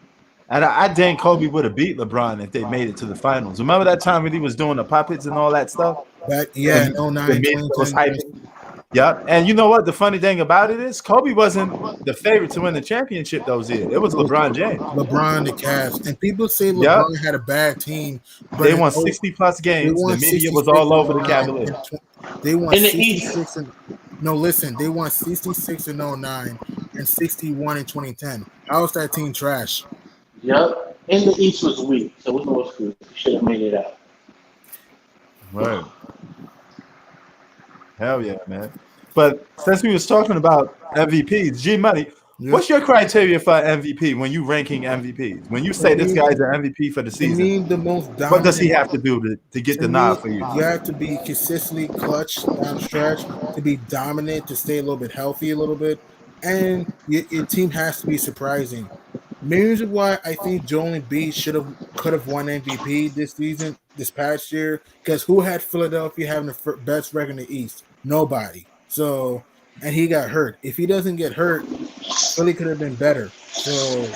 And I think Kobe would have beat LeBron if they made it to the finals. Remember that time when he was doing the puppets and all that stuff? Back, And yeah, in the 09, media was 2010. hyping. Yep. And you know what? The funny thing about it is Kobe wasn't the favorite to win the championship those years. It was It was LeBron James. LeBron, the Cavs. And people say Yep. LeBron had a bad team, but They won 60 plus they games. The won media 66 was all and over the 09. Cavaliers. They won In the East. 66 and no, listen, they won 66 and 09 and 61 in 2010. How was that team trash? Yep. In the East was weak, so we know it's good. Should have made it out. Right. Hell yeah, man. But since we was talking about MVPs, G Money, what's your criteria for MVP when you ranking MVPs? When you say this guy's an MVP for the To season, me, the most dominant. what does he have to do to get the nod for you? You have to be consistently clutch down the stretch, to be dominant, to stay a little bit healthy a little bit, and your team has to be surprising. Main reason why I think Joel Embiid could have won MVP this past year, because who had Philadelphia having the best record in the East? Nobody. So, and he got hurt. If he doesn't get hurt, Philly could have been better. So,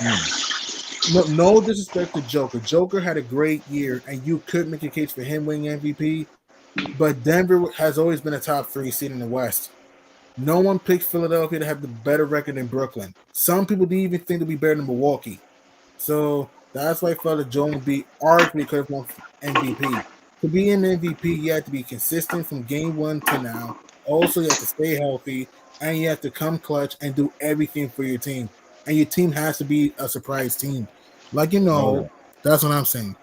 no disrespect to Joker. Joker had a great year, and you could make a case for him winning MVP. But Denver has always been a top 3 seed in the West. No one picked Philadelphia to have the better record than Brooklyn. Some people didn't even think to be better than Milwaukee. So that's why I felt that Joel Embiid arguably could have won MVP. To be an MVP, you have to be consistent from game 1 to now. Also, you have to stay healthy, and you have to come clutch and do everything for your team. And your team has to be a surprise team. That's what I'm saying.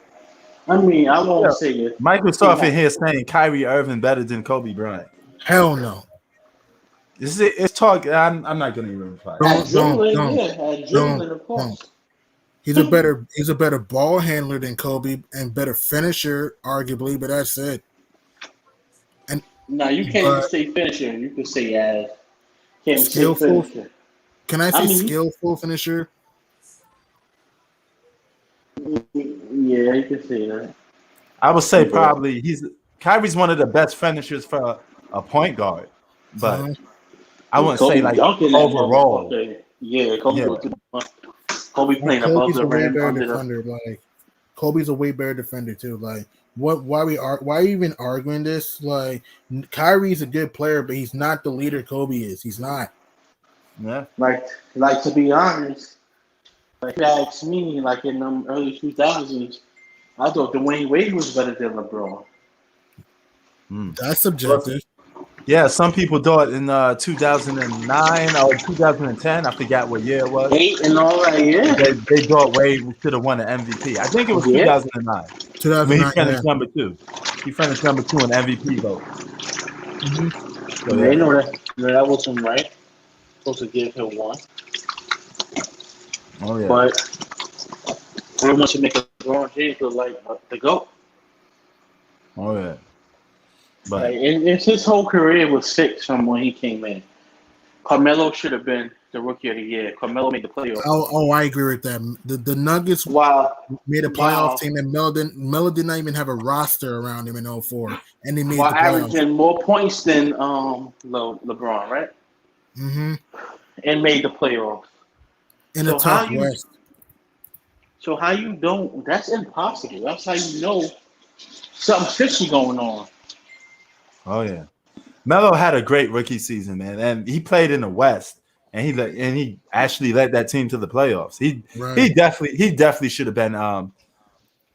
I mean, I won't say it. Microsoft in here saying Kyrie Irving better than Kobe Bryant. Hell no. It's talk. I'm not going to even reply. Don't. He's a better ball handler than Kobe and better finisher, arguably, but that's it. And no, you can't even say finisher. You can say skillful. Finisher. Can I say skillful finisher? Yeah, you can say that. I would say probably Kyrie's one of the best finishers for a point guard, but I wouldn't say like overall. Yeah, Kobe playing above the rim, under defender. Like Kobe's a way better defender too. Like why are you even arguing this? Like Kyrie's a good player, but he's not the leader Kobe is. He's not. Yeah. Like to be honest, like you asked me, like in the early 2000s, I thought Dwayne Wade was better than LeBron. That's subjective. Yeah, some people thought in 2009 or 2010, I forgot what year it was. 8 and all that, yeah. They thought Wade should have won the MVP. I think it was 2009. 2009. When he finished number 2. He finished number 2 in MVP vote. So, they know that wasn't right. Supposed to give him 1. Oh yeah. But everyone should make LeBron James look like the GOAT. Oh yeah. But it's his whole career was fixed from when he came in. Carmelo should have been the rookie of the year. Carmelo made the playoffs. Oh, I agree with that. The Nuggets made a playoff team, and Melo did not even have a roster around him in 2004, and they made the playoffs. Averaging more points than LeBron, right? Mm-hmm. And made the playoffs. In the top West. So how you don't? That's impossible. That's how you know something fishy going on. Oh yeah, Melo had a great rookie season, man, and he played in the West, and he actually led that team to the playoffs. He definitely should have been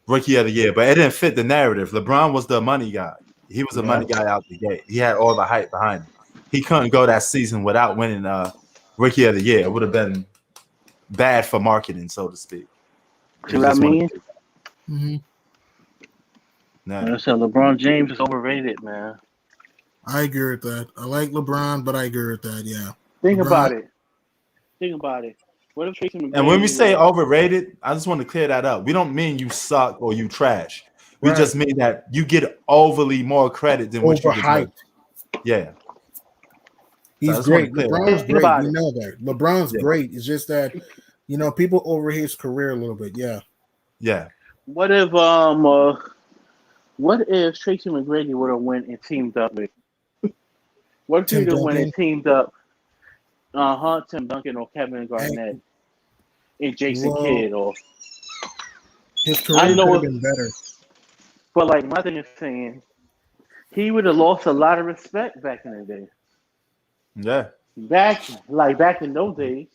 rookie of the year, but it didn't fit the narrative. LeBron was the money guy. He was the money guy out the gate. He had all the hype behind him. He couldn't go that season without winning rookie of the year. It would have been bad for marketing, so to speak. See what I mean? Mm-hmm. I said LeBron James is overrated, man. I agree with that. I like LeBron, but I agree with that. Yeah. Think about it. What if Tracy McGrady? And when we say overrated, I just want to clear that up. We don't mean you suck or you trash. We just mean that you get overly more credit than what you deserve. Yeah. He's great. LeBron's great. We know that. LeBron's great. It's just that, people overhate his career a little bit. Yeah. Yeah. What if Tracy McGrady would have went and teamed up with? What if he would have went and teamed up? Tim Duncan or Kevin Garnett? in Jason Well, Kidd, or his I career could know have it, been better. but like my thing is saying he would have lost a lot of respect back in the day. Yeah. Back in those days,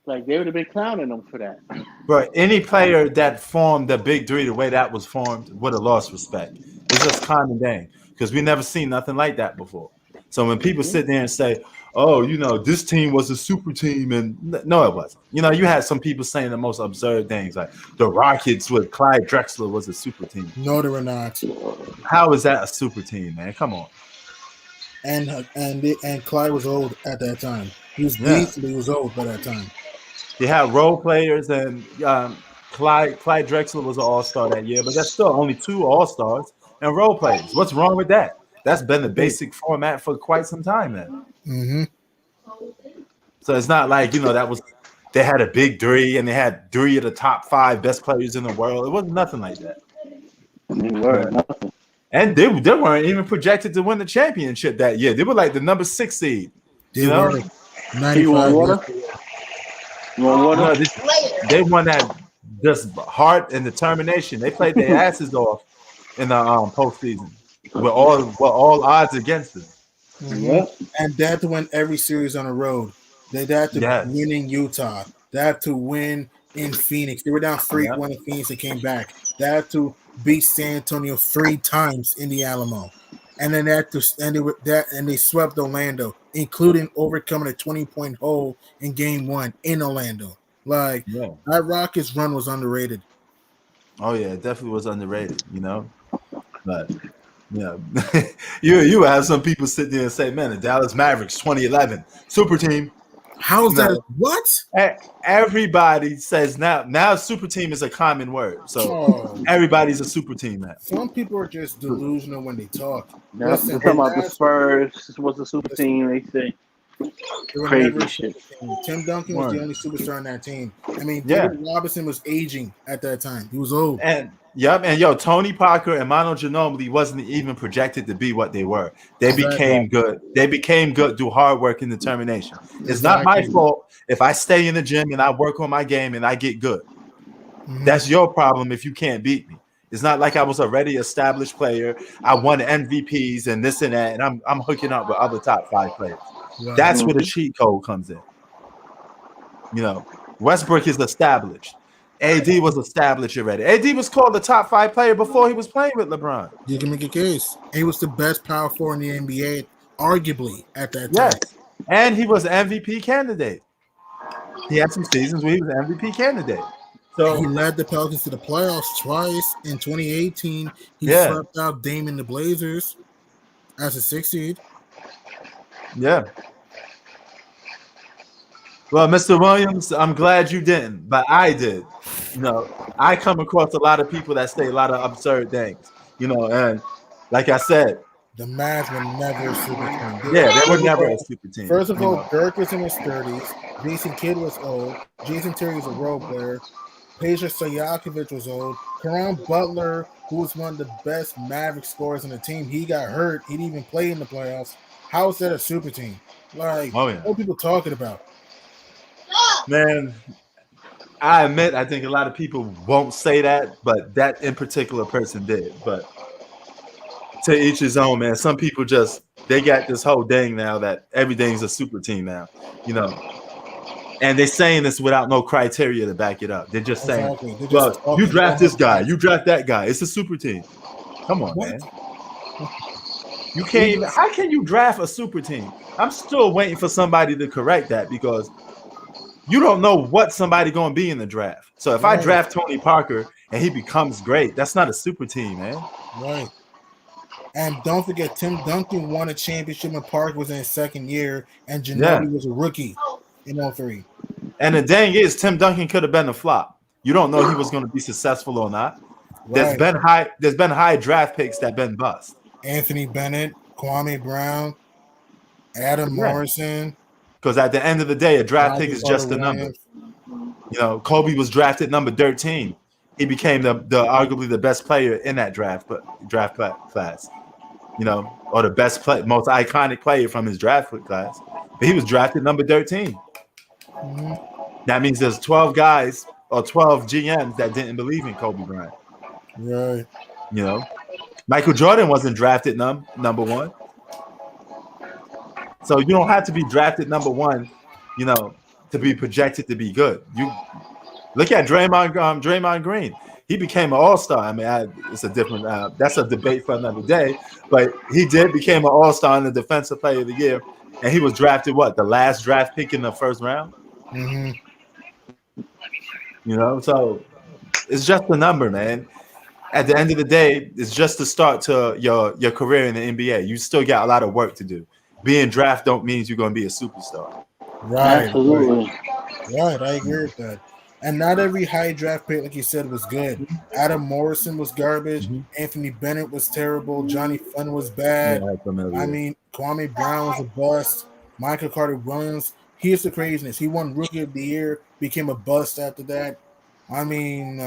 like they would have been clowning him for that. But any player that formed the big three the way that was formed would have lost respect. It's just common thing because we never seen nothing like that before. So when people sit there and say, "Oh, this team was a super team," and no, it wasn't. You had some people saying the most absurd things like the Rockets with Clyde Drexler was a super team. No, they were not. How is that a super team, man? Come on. And Clyde was old at that time. He was Yeah. decent, but he was old by that time. You had role players, and Clyde Drexler was an all-star that year, but that's still only 2 all-stars and role players. What's wrong with that? That's been the basic format for quite some time now. Mm-hmm. So it's not like that was they had a big three and they had 3 of the top 5 best players in the world. It wasn't nothing like that. They were nothing. And they weren't even projected to win the championship that year. They were like the number 6 seed. They were 95 You want water? You want water? They won that just heart and determination. They played their asses off in the postseason with all odds against them. Mm-hmm. Yeah. And they had to win every series on the road. They had to win in Utah. They had to win in Phoenix. They were down 3-1 in Phoenix and came back. They had to beat San Antonio 3 times in the Alamo. And then they swept Orlando, including overcoming a 20-point hole in Game 1 in Orlando. That Rockets run was underrated. Oh yeah, it definitely was underrated. But you have some people sit there and say, "Man, the Dallas Mavericks 2011 super team." How is that? What? Everybody says now super team is a common word. So everybody's a super team now. Some people are just delusional when they talk. Yeah, they're talking about the Spurs was a super team. They say crazy shit. Tim Duncan was the only superstar on that team. I mean, David Robinson was aging at that time. He was old. And Tony Parker and Manu Ginobili wasn't even projected to be what they were. They became good. They became good through hard work and determination. It's not my fault if I stay in the gym and I work on my game and I get good. Mm-hmm. That's your problem if you can't beat me. It's not like I was already established player. I won MVPs and this and that, and I'm hooking up with other top 5 players. Right. That's where the cheat code comes in. Westbrook is established. AD was established already. AD was called the top 5 player before he was playing with LeBron. You can make a case. He was the best power forward in the NBA, arguably, at that time. Yes, and he was an MVP candidate. He had some seasons where he was an MVP candidate. So he led the Pelicans to the playoffs twice. In 2018, he swept out Dame and the Blazers as a 6th seed. Yeah. Well, Mr. Williams, I'm glad you didn't, but I did. I come across a lot of people that say a lot of absurd things, and like I said, the Mavs were never a super team. Yeah, they were never a super team. First of all, Dirk was in his 30s. Jason Kidd was old. Jason Terry was a role player. Peja Stojakovic was old. Caron Butler, who was one of the best Maverick scorers on the team, he got hurt. He didn't even play in the playoffs. How is that a super team? What are people talking about? Man, I admit I think a lot of people won't say that, but that in particular person did. But to each his own, man. Some people they got this whole thing now that everything's a super team now, and they're saying this without no criteria to back it up. They're just saying, well, you draft this guy, you draft that guy. It's a super team. Come on, man. You can't even. How can you draft a super team? I'm still waiting for somebody to correct that because you don't know what somebody going to be in the draft. So if I draft Tony Parker and he becomes great, that's not a super team, man. Right. And don't forget, Tim Duncan won a championship when Parker was in his 2nd year, and Ginobili was a rookie in 2003. And the thing is, Tim Duncan could have been a flop. You don't know he was going to be successful or not. Right. There's been high draft picks that been bust. Anthony Bennett, Kwame Brown, Adam Morrison. Because at the end of the day, a draft pick is just a number. Kobe was drafted number 13. He became the arguably the best player in that draft class. Or the most iconic player from his draft class. But he was drafted number 13. Mm-hmm. That means there's 12 guys or 12 GMs that didn't believe in Kobe Bryant. Right. You know, Michael Jordan wasn't drafted number one. So you don't have to be drafted number one, you know, to be projected to be good. You look at Draymond Green. He became an all-star. I mean, it's a different. That's a debate for another day. But he became an all-star in the Defensive Player of the Year, and he was drafted the last draft pick in the first round. Mm-hmm. You know, so it's just a number, man. At the end of the day, it's just the start to your career in the NBA. You still got a lot of work to do. Being drafted don't mean you're going to be a superstar. Right. Absolutely. Right. I agree with that. And not every high draft pick, like you said, was good. Adam Morrison was garbage. Mm-hmm. Anthony Bennett was terrible. Johnny Flynn was bad. I mean, Kwame Brown was a bust. Michael Carter Williams. Here's the craziness. He won Rookie of the Year, became a bust after that. I mean,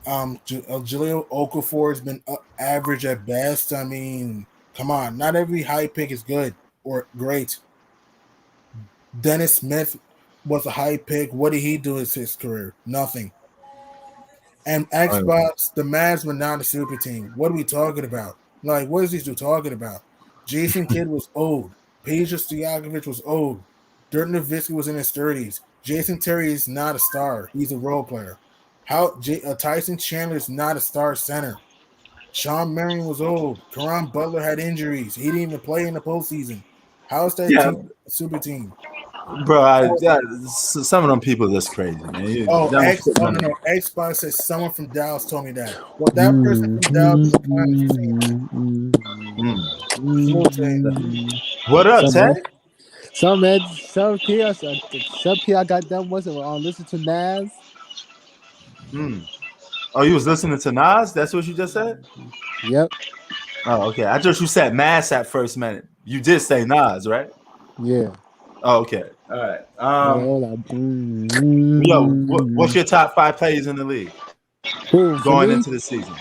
Jahlil Okafor has been average at best. I mean, come on. Not every high pick is good or great. Dennis Smith was a high pick. What did he do in his career? Nothing. And Xbox, the Mavs were not a super team. What are we talking about? Like, what is these two talking about? Jason Kidd was old. Peja Stojakovic was old. Dirk Nowitzki was in his 30s. Jason Terry is not a star. He's a role player. Tyson Chandler is not a star center. Sean Marion was old. Caron Butler had injuries. He didn't even play in the postseason. How is that team a super team? Bro, some of them people that's crazy, man. Xbox says someone from Dallas told me that. Well, that person from Dallas is what up, Ted? Some people got done wasn't listen to Nas. Oh, you was listening to Nas? That's what you just said? Yep. Oh, okay. I just you said Mass at first minute. You did say Nas, right? Yeah. Oh, okay. All right. Yo, what's your top 5 players in the league going into the season?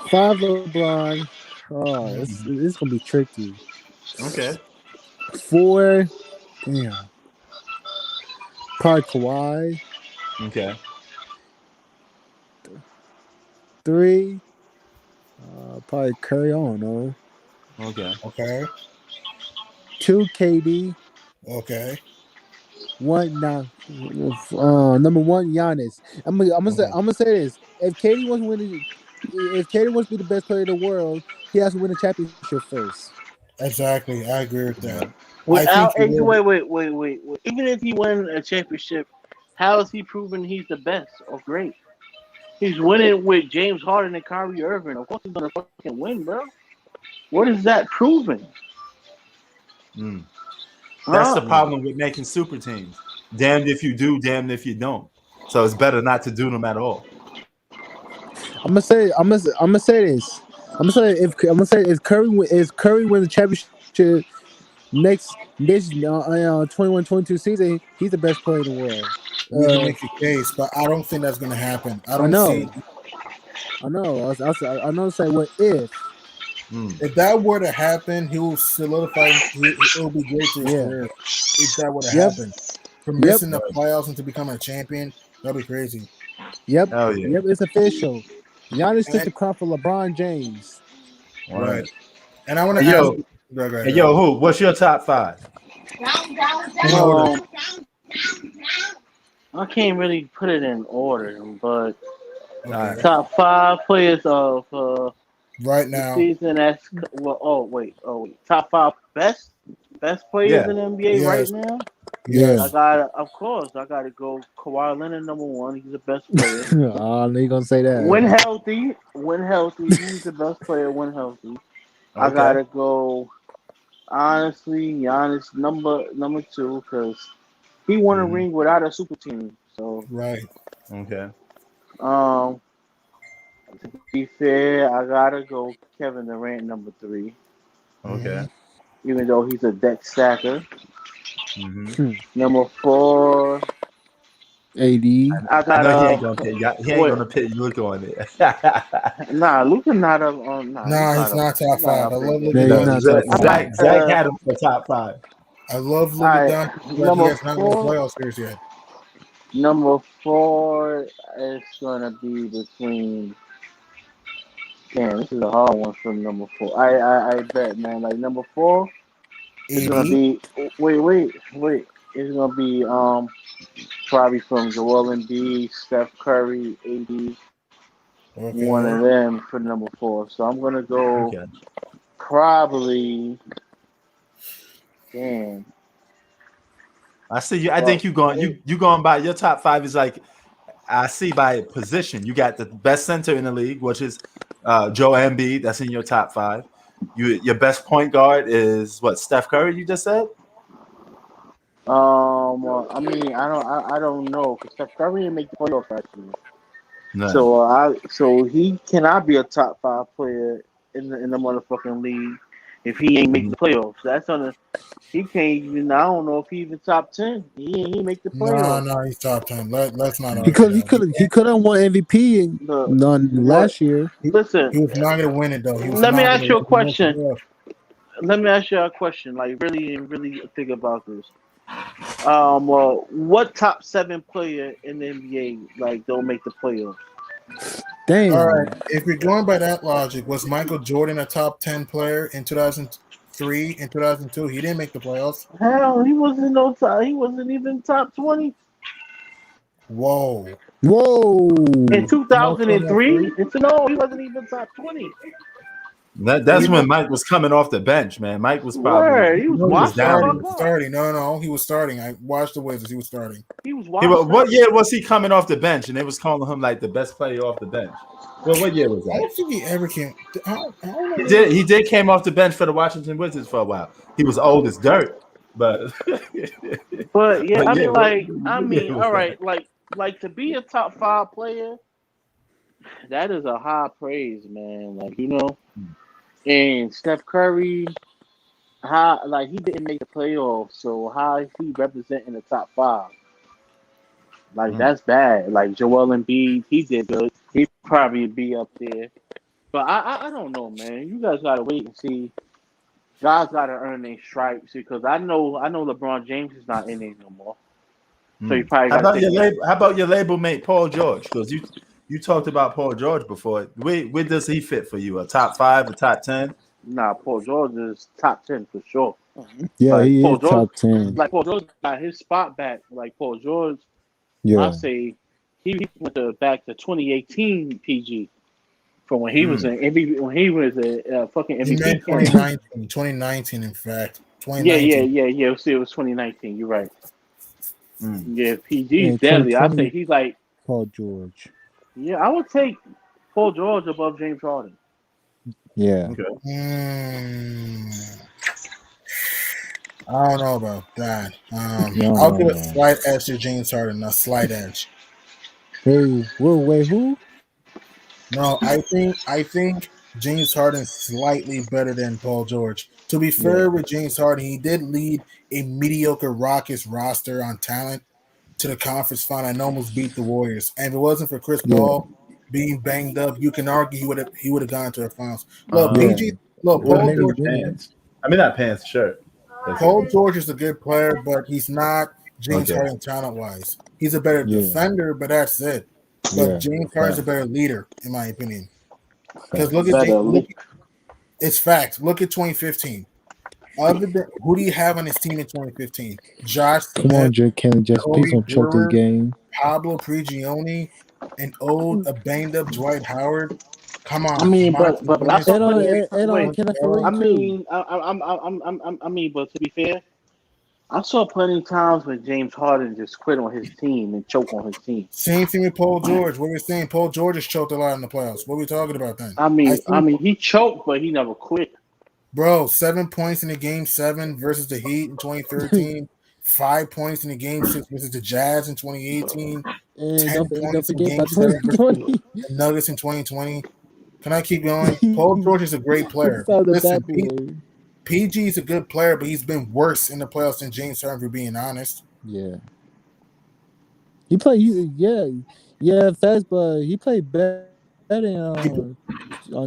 5 LeBron. Oh, it's gonna be tricky. Okay. 4, damn. Probably Kawhi. Okay. 3, probably Curry. I don't know. Okay. 2, KD. Okay. 1 now. Number 1, Giannis. I'm gonna say this: if KD wants to be the best player in the world, he has to win a championship first. Exactly, I agree with that. Wait. Even if he wins a championship, how is he proving he's the best or great? He's winning with James Harden and Kyrie Irving. Of course, he's gonna fucking win, bro. What is that proving? That's the problem with making super teams. Damned if you do, damned if you don't. So it's better not to do them at all. I'm gonna say this. If Curry wins the championship next 21-22 season, he's the best player in the world. You can make your case, but I don't think that's gonna happen. I know. Say what if. If that were to happen, he will solidify. It will be great for his career. If that were to happen, from missing the playoffs and to become a champion, that'd be crazy. Yep, it's official. Giannis took the crown for LeBron James. Right. And I want to ask. Yo, who? What's your top 5? I can't really put it in order, but top 5 players of right now season. That's top 5 best players in the NBA right now. Yeah, I gotta go Kawhi Leonard number 1. He's the best player. Oh, you gonna say that? When healthy, he's the best player. When healthy, okay. I gotta go. Honestly, Giannis number 2 because he won a ring without a super team. So right. Okay. To be fair, I gotta go Kevin Durant number 3. Okay. Even though he's a deck stacker. Mm-hmm. Number 4, AD. I he ain't gonna put Luka on it. Nah, Luka not up on. He's not top 5. I love Luka. Zach had him for top 5. I love Luka Doncic, but he has not won a playoff series yet. Number 4 is gonna be between. Damn, this is a hard one for number 4. I bet, man. Like number 4 is gonna AD. be. Wait. It's gonna be probably from Joel Embiid, Steph Curry, AD, one Okay. of them for number 4. So I'm gonna go Okay. probably. Damn. I see you. I Well, think you going by your top five is like I see by position. You got the best center in the league, which is Joe Embiid. That's in your top five. Your best point guard is what Steph Curry. You just said. I mean, I don't know because Steph Curry didn't make the playoffs actually. No. So he cannot be a top 5 player in the motherfucking league if he ain't make the playoffs. That's on the he can't even. I don't know if he even top 10. He ain't make the No, playoffs. no, he's top 10. Let's not Mm. argue Because that. he could have won MVP in, Look, none what? last year. Listen, He was not going to win it, though. He was let me not ask going you to a win question. it. Let me ask you a question. Like really think about this. Well, what top 7 player in the NBA like don't make the playoffs? All right. Damn. If you're going by that logic, was Michael Jordan a top 10 player in 2003 and 2002? He didn't make the playoffs. Hell, he wasn't no top. He wasn't even top 20 Whoa. Whoa. in No 2003. 2003? It's no, he wasn't even top 20. That's when Mike was coming off the bench, man. Mike was probably Where he was No, he was washed the down. starting. fuck up. Starting. No, he was starting. I watched the Wizards. He was starting. He was washed What up. year was he coming off the bench? And they was calling him like the best player off the bench. Well, what year was I that? don't think he ever came. I don't know. He did came off the bench for the Washington Wizards for a while. He was old as dirt, but But yeah, but I yeah, mean, what year was all that? right, like to be a top 5 player, that is a high praise, man. Like and Steph Curry, how like he didn't make the playoffs, so how is he representing the top 5? Like Mm. that's bad. Like Joel Embiid, he did good. He'd probably be up there. But I don't know, man. You guys gotta wait and see. Guys gotta earn their stripes because I know LeBron James is not in there no more. So you Mm. probably gotta take him. How about your label mate Paul George? Because you talked about Paul George before. Where does he fit for you? A top five, a top 10? Nah, Paul George is top 10 for sure. Yeah, Like he Paul is George, top 10. Paul George got his spot back. Like Paul George, I Yeah. say he went back to 2018 PG from when he was Mm. in MVP, when he was a fucking He meant MVP candidate. 2019. 2019, in fact. Yeah. 2019. See, it was 2019. You're right. Mm. Yeah, PG Yeah, is deadly. I 2020, say he's like, Paul George. yeah, I would take Paul George above James Harden. Yeah. Okay. I don't know about that. Yeah, I'll give a man. slight edge to James Harden. A slight edge. Wait, who? No, I think James Harden's slightly better than Paul George. To be fair Yeah. with James Harden, he did lead a mediocre Rockets roster on talent to the conference final and almost beat the Warriors. And if it wasn't for Chris Yeah. Paul being banged up, you can argue he would have gone to the finals. Look, Um, Yeah. PG, it look, would have Paul been Maybe the George, win. pants. I mean, not pants, shirt. That's it. Paul George is a good player, but he's not James Okay. Harden talent wise. He's a better Yeah. defender, but that's it. But Yeah. James Harden's a better leader, in my opinion. Because Facts. look, it's facts. Look at 2015. Other than who do you have on his team in 2015? Josh Come on, Smith, Jake Kelly. Just please Corey don't choke this Brewer, game. Pablo Prigioni, a banged up Dwight Howard. Come I on, mean, Monty but I Williams, saw And on, plenty of and on wait. Kenneth Montrezl. I Fareed too. mean, I mean, but to be fair, I saw plenty of times when James Harden just quit on his team and choke on his team. Same thing with Paul George. What we're saying, Paul George has choked a lot in the playoffs. What are we talking about then? I mean, he choked, but he never quit. Bro, 7 points in the game 7 versus the Heat in 2013. 5 points in the game 6 versus the Jazz in 2018. And 10 don't points in forget game about 7 versus 2020. the Nuggets in 2020. Can I keep going? Paul George is a great player. It's out the Listen, backboard. PG is a good player, but he's been worse in the playoffs than James Harden, for being honest. Yeah. He played. Yeah. Fast, but he played better on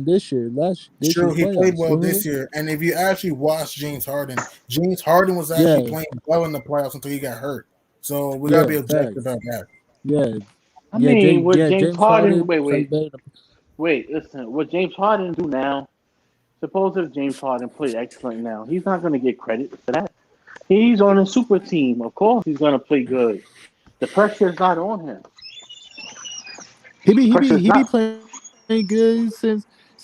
this True, year's he played playoffs. well Remember? this year. And if you actually watch James Harden was actually Yeah. playing well in the playoffs until he got hurt. So we gotta Yeah. be objective Facts. about that. Yeah, I mean, what James James Harden? Harden Wait, played wait, better. wait. Listen, what James Harden do now? Suppose if James Harden played excellent now, he's not going to get credit for that. He's on a super team. Of course, he's going to play good. The pressure is not on him. Pressure is He be not. playing good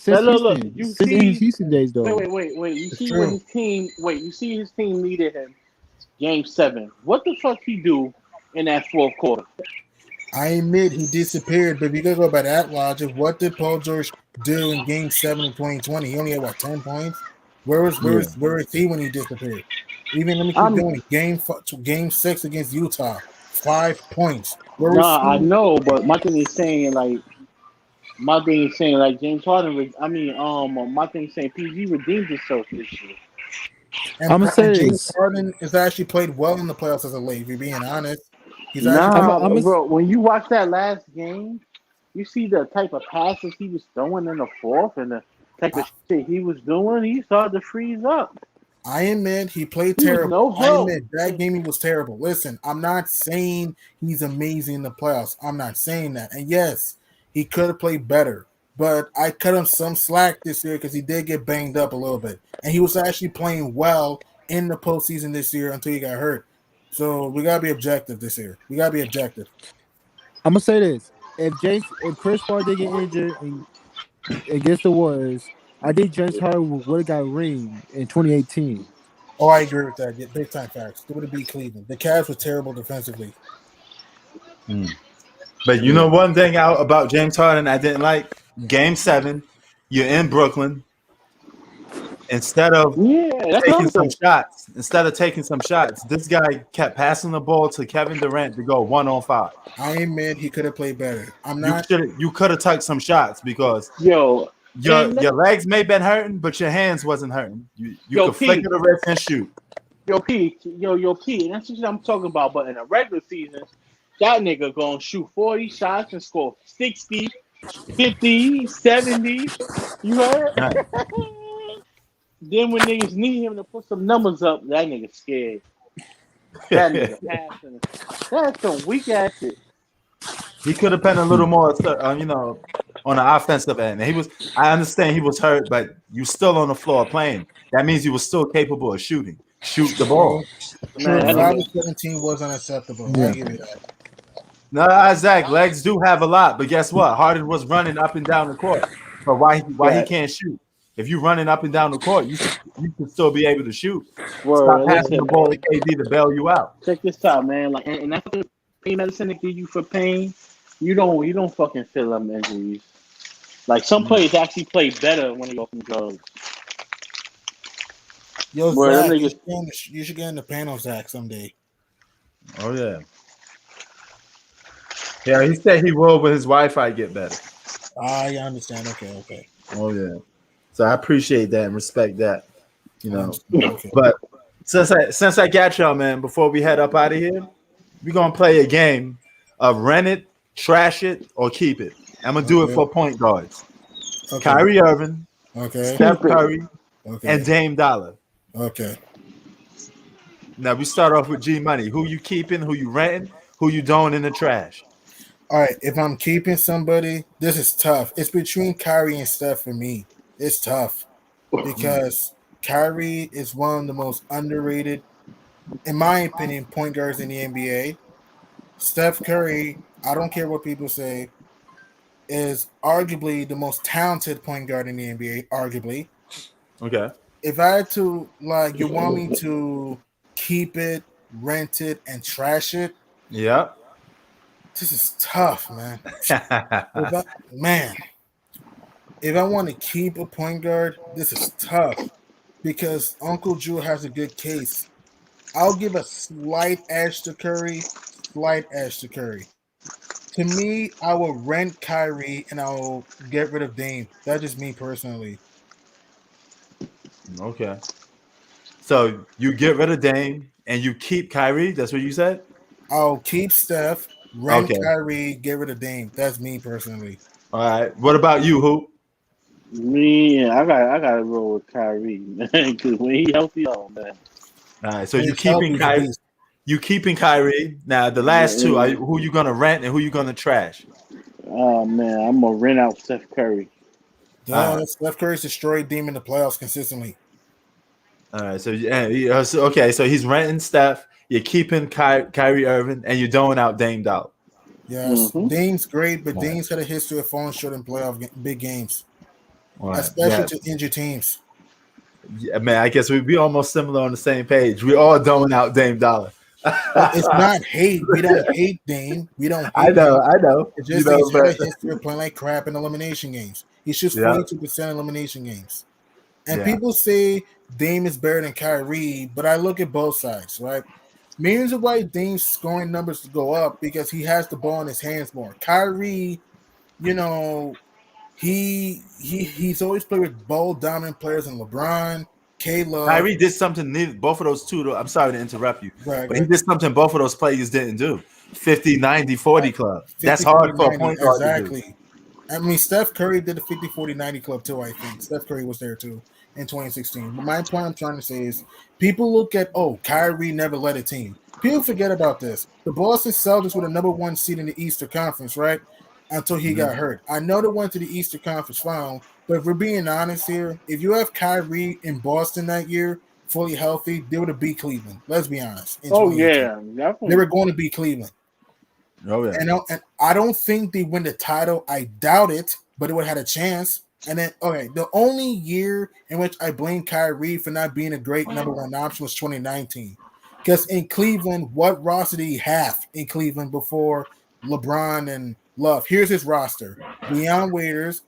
Look. You since in his see? Houston days though. Wait. You It's see what true. his team? Wait. You see his team needed him. Game 7. What the fuck he do in that fourth quarter? I admit he disappeared, but if you gotta go by that logic, what did Paul George do in Game 7 of 2020? He only had what 10 points. Yeah, Where was he when he disappeared? Even let me keep I'm going. Game 6 against Utah, 5 points. Where was Nah, I he? know, but my thing is saying James Harden. My thing is saying PG redeemed himself this year. And, I'm gonna and say James this. Harden has actually played well in the playoffs as of late. If you're being honest, he's actually I'm Nah, played I'm well. a, bro. When you watch that last game, you see the type of passes he was throwing in the fourth and the type of shit he was doing. He started to freeze up. I admit he played He was terrible. no I help. admit that game he was terrible. Listen, I'm not saying he's amazing in the playoffs. I'm not saying that. And yes, he could have played better. But I cut him some slack this year because he did get banged up a little bit. And he was actually playing well in the postseason this year until he got hurt. So we gotta be objective this year. We gotta be objective. I'm gonna say this. If Chris Paul did get injured against the Warriors, I think James Harden would have got a ring in 2018. Oh, I agree with that. Yeah, big time facts. They would have beat Cleveland. The Cavs were terrible defensively. But you know one thing out about James Harden I didn't like? Game 7, you're in Brooklyn. Instead of Yeah, that's taking another some thing. shots, this guy kept passing the ball to Kevin Durant to go 1-on-5. I admit he could have played better. I'm You not. should you could have took some shots because Yo, and your legs may have been hurting, but your hands wasn't hurting. You yo, could flick P, of the wrist and shoot. P. That's what I'm talking about. But in a regular season, that nigga gonna shoot 40 shots and score 60, 50, 70. You heard? Right. Then when niggas need him to put some numbers up, that nigga scared. That nigga passing. That's some weak ass shit. He could have been a little more, on the offensive end. I understand he was hurt, but you still on the floor playing. That means you were still capable of shooting. Shoot the ball. True, Man, that 5 nigga. of 17 was unacceptable. I Yeah. give you that. No, Zach, legs do have a lot, but guess what? Harden was running up and down the court. But why he Right. can't shoot? If you're running up and down the court, you can still be able to shoot. Word, Stop passing the listen, ball to man. KD to bail you out. Check this out, man. Like, and that's the pain medicine they give you for pain. You don't fucking feel them injuries. Like some players actually play better when they go from drugs. Yo, Word, them Zach, niggas. you should get in the panel, Zach, someday. Oh yeah. Yeah, he said he will when his Wi-Fi get better. Ah, yeah, I understand. Okay. Oh yeah. So I appreciate that and respect that. Okay. But since I got y'all, man, before we head up out of here, we're gonna play a game of rent it, trash it, or keep it. I'm gonna do it for point guards. Okay. Kyrie Irving, Okay. Steph Curry, Okay. and Dame Dollar. Okay. Now we start off with G Money. Who you keeping? Who you renting? Who you throwing in the trash? All right. If I'm keeping somebody, this is tough. It's between Kyrie and Steph for me. It's tough because Kyrie is one of the most underrated, in my opinion, point guards in the NBA. Steph Curry, I don't care what people say, is arguably the most talented point guard in the NBA. Arguably, Okay. if I had to, like, you want me to keep it, rent it, and trash it, Yep. this is tough, man. If I want to keep a point guard, this is tough because Uncle Drew has a good case. I'll give a slight edge to Curry. To me, I will rent Kyrie and I'll get rid of Dame. That's just me personally. Okay. So you get rid of Dame and you keep Kyrie. That's what you said. I'll keep Steph, rent Okay. Kyrie, get rid of Dame. That's me personally. All right. What about you, Hoop? Me, I gotta roll with Kyrie, man. Because when he healthy, oh man. All right. So When you he's healthy, keeping he's a Kyrie. beast. You keeping Kyrie. Now the last two, who you gonna rent and who you gonna trash? Oh man, I'm gonna rent out Steph Curry. Steph Curry's destroyed Dame in the playoffs consistently. All right, so okay, so he's renting Steph. You're keeping Kyrie Irving, and you're doling out Dame Dollar. Yes, Dame's great, but Dame's had a history of falling short in big games, especially to injured teams. Yeah, man, I guess we almost similar on the same page. We all doling out Dame Dollar. It's not hate. We don't hate Dame. We don't. I know. It's just he's had a history of playing like crap in elimination games. He shoots 42% elimination games, and people say Dame is better than Kyrie, but I look at both sides, right? Millions of why Dame's scoring numbers go up because he has the ball in his hands more. Kyrie, he's always played with ball dominant players in LeBron, Caleb. Kyrie did something both of those two. Though, I'm sorry to interrupt you, but he did something both of those players didn't do. 50, 90, 40 club. 50, That's hard 40, for 90, a point guard to do. I mean, Steph Curry did a 50, 40, 90 club too, I think. Steph Curry was there too in 2016. But my point I'm trying to say is people look at, Kyrie never led a team. People forget about this. The Boston Celtics were the number 1 seed in the Eastern Conference, right? Until he got hurt. I know they went to the Eastern Conference final, but if we're being honest here, if you have Kyrie in Boston that year, fully healthy, they would have beat Cleveland. Let's be honest. Yeah, definitely. They were going to beat Cleveland. Oh yeah. And I don't think they win the title. I doubt it, but it would have had a chance. And then, the only year in which I blame Kyrie for not being a great number 1 option was 2019. Because in Cleveland, what roster did he have in Cleveland before LeBron and Love? Here's his roster: Deion Waiters,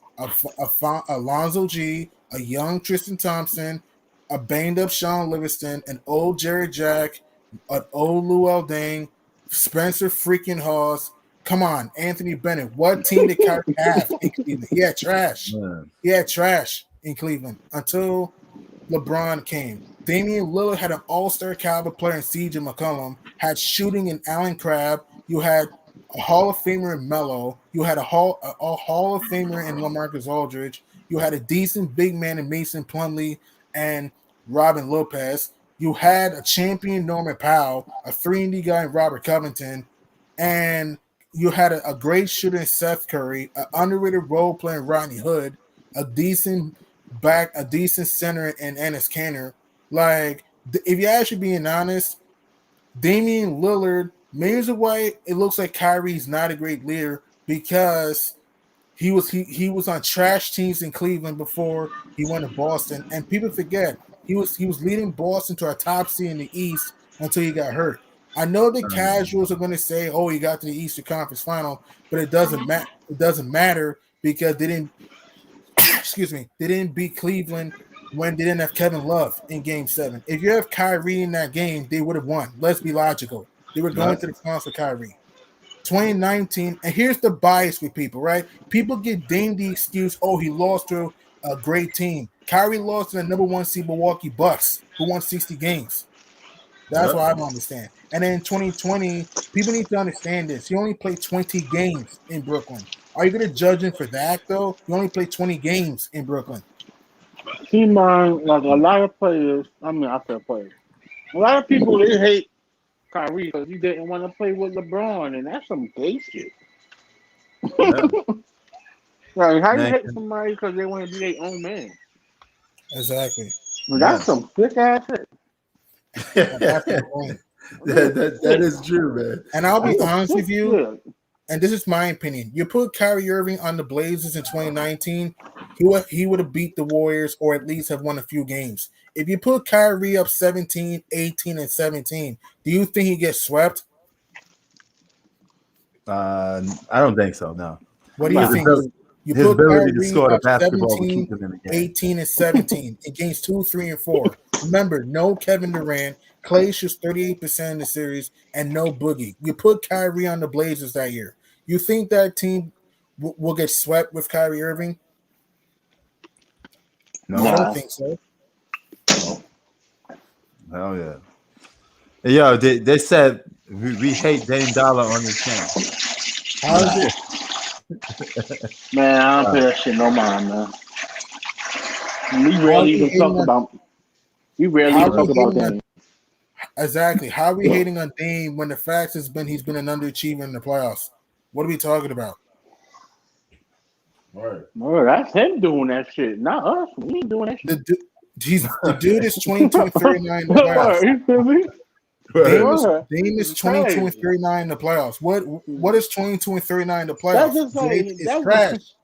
Alonzo G, a young Tristan Thompson, a banged-up Sean Livingston, an old Jerry Jack, an old Luol Deng, Spencer freaking Hawes. Come on, Anthony Bennett. What team did Kyrie have in Cleveland? He had trash. Man. He had trash in Cleveland until LeBron came. Damian Lillard had an all-star caliber player in CJ McCollum, had shooting in Allen Crabbe. You had a Hall of Famer in Melo. You had a Hall of Famer in LaMarcus Aldridge. You had a decent big man in Mason Plumlee and Robin Lopez. You had a champion Norman Powell, a 3-and-D guy in Robert Covington, and you had a great shooter in Seth Curry, an underrated role player in Rodney Hood, a decent center in Enes Kanter. Like, if you're actually being honest, Damian Lillard, millions of why it looks like Kyrie's not a great leader because he was on trash teams in Cleveland before he went to Boston, and people forget he was leading Boston to a top seed in the East until he got hurt. I know the casuals are going to say, he got to the Eastern Conference final, but it doesn't matter. It doesn't matter because they didn't they didn't beat Cleveland when they didn't have Kevin Love in Game 7. If you have Kyrie in that game, they would have won. Let's be logical. They were going to the finals for Kyrie. 2019, and here's the bias with people, right? People give Dame the excuse, he lost to a great team. Kyrie lost to the number 1 seed Milwaukee Bucks, who won 60 games. That's what I don't understand. And then in 2020, people need to understand this. He only played 20 games in Brooklyn. Are you going to judge him for that, though? He only played 20 games in Brooklyn. Keep in mind, like a lot of players, I feel players. A lot of people, they hate Kyrie because he didn't want to play with LeBron, and that's some gay shit. Yeah. Like, how you hate somebody because they want to be their own man? Exactly. Well, that's some thick ass shit. That is true, man. And I'll be honest with you, and this is my opinion. You put Kyrie Irving on the Blazers in 2019, he would have beat the Warriors or at least have won a few games. If you put Kyrie up 17, 18, and 17, do you think he gets swept? I don't think so, no. What do you think? You his put ability Kyrie to score the up basketball 17, keep him in the game. 18, and 17 in games 2, 3, and 4. Remember, no Kevin Durant. Clay shoots 38% in the series, and no Boogie. You put Kyrie on the Blazers that year. You think that team will get swept with Kyrie Irving? No, I don't think so. Hell yeah. Yo, they said we hate Dame Dollar on this channel. How is it? Man, I don't pay that shit no mind, man. We rarely even talk about Dame. Exactly. How are we hating on Dame when the fact has been he's been an underachiever in the playoffs? What are we talking about? Right. Bro, that's him doing that shit, not us. We ain't doing that The shit. the dude is 22 and 39 in the playoffs. You feel me? Dame Word. is It's 22 and crazy. 39 in the playoffs. What is 22 and 39 in the That's playoffs? just Drake like is trash.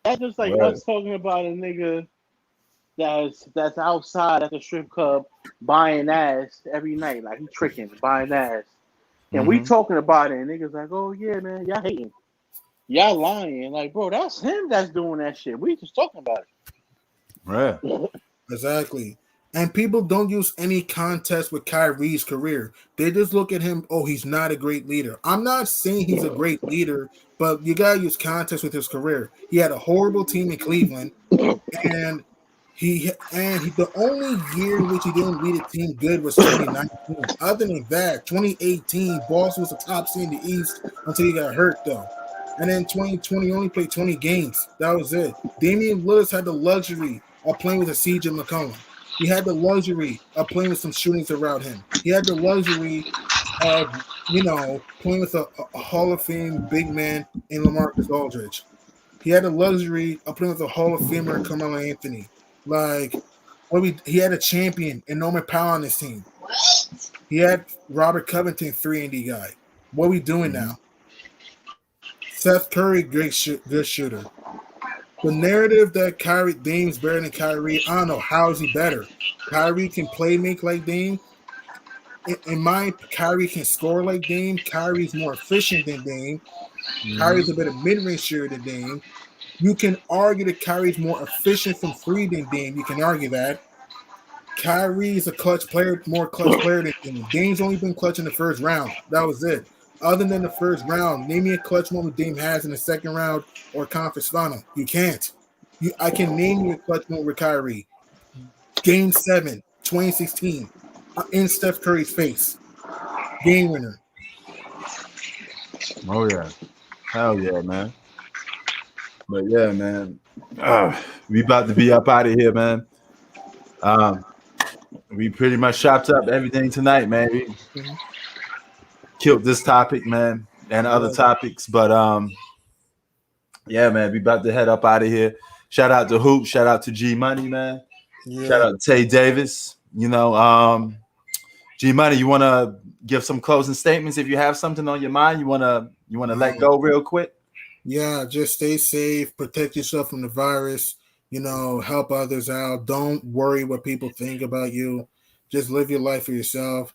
that's just like Right. us talking about a nigga that's outside at the strip club buying ass every night. Like he tricking, buying ass. And we Mhm. talking about it, and niggas like, oh yeah, man, y'all hating. Y'all lying. Like, bro, that's him that's doing that shit. We just talking about Right. it. Exactly. And people don't use any contest with Kyrie's career. They just look at him, oh, he's not a great leader. I'm not saying he's a great leader, but you gotta use context with his career. He had a horrible team in Cleveland, and the only year in which he didn't lead a team good was 2019. Other than that, 2018, Boston was the top seed in the East until he got hurt though. And then 2020 only played 20 games. That was it. Damian Lillard had the luxury of playing with a CJ McCollum. He had the luxury of playing with some shootings around him. He had the luxury of, playing with a Hall of Fame big man in LaMarcus Aldridge. He had the luxury of playing with a Hall of Famer in Carmelo Anthony. Like, he had a champion in Norman Powell on his team. He had Robert Covington, 3-and-D guy. What are we doing now? Seth Curry, good shooter. The narrative that Dame's better than Kyrie, I don't know. How is he better? Kyrie can make like Dame. In my, Kyrie can score like Dame. Kyrie's more efficient than Dame. Kyrie's a better mid-range shooter than Dame. You can argue that Kyrie's more efficient from three than Dame. You can argue that. Kyrie's a more clutch player than Dame. Dame's only been clutch in the first round. That was it. Other than the first round, name me a clutch moment Dame has in the second round or conference final. You can't. I can name you a clutch moment with Kyrie. Game 7, 2016, in Steph Curry's face. Game winner. Oh yeah. Hell yeah, man. But yeah, man. We about to be up out of here, man. We pretty much chopped up everything tonight, man. We killed this topic, man, and other topics. But yeah, man, we about to head up out of here. Shout out to Hoop, shout out to G Money, man. Yeah. Shout out to Tay Davis. G Money, you wanna give some closing statements if you have something on your mind? You wanna let go real quick? Yeah, just stay safe, protect yourself from the virus, help others out. Don't worry what people think about you. Just live your life for yourself.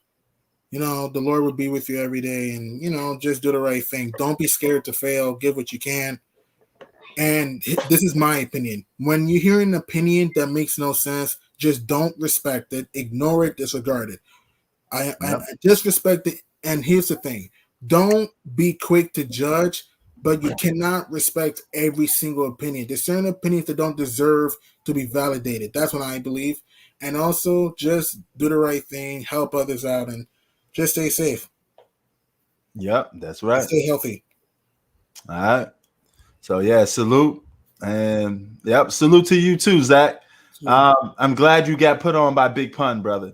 The Lord will be with you every day, and just do the right thing. Don't be scared to fail. Give what you can. And this is my opinion. When you hear an opinion that makes no sense, just don't respect it, ignore it, disregard it. I disrespect it. And here's the thing: don't be quick to judge, but you cannot respect every single opinion. There's certain opinions that don't deserve to be validated. That's what I believe. And also, just do the right thing, help others out, and just stay safe. Yep, that's right. Stay healthy. All right. So yeah, salute. And yep, salute to you too, Zach. I'm glad you got put on by Big Pun, brother.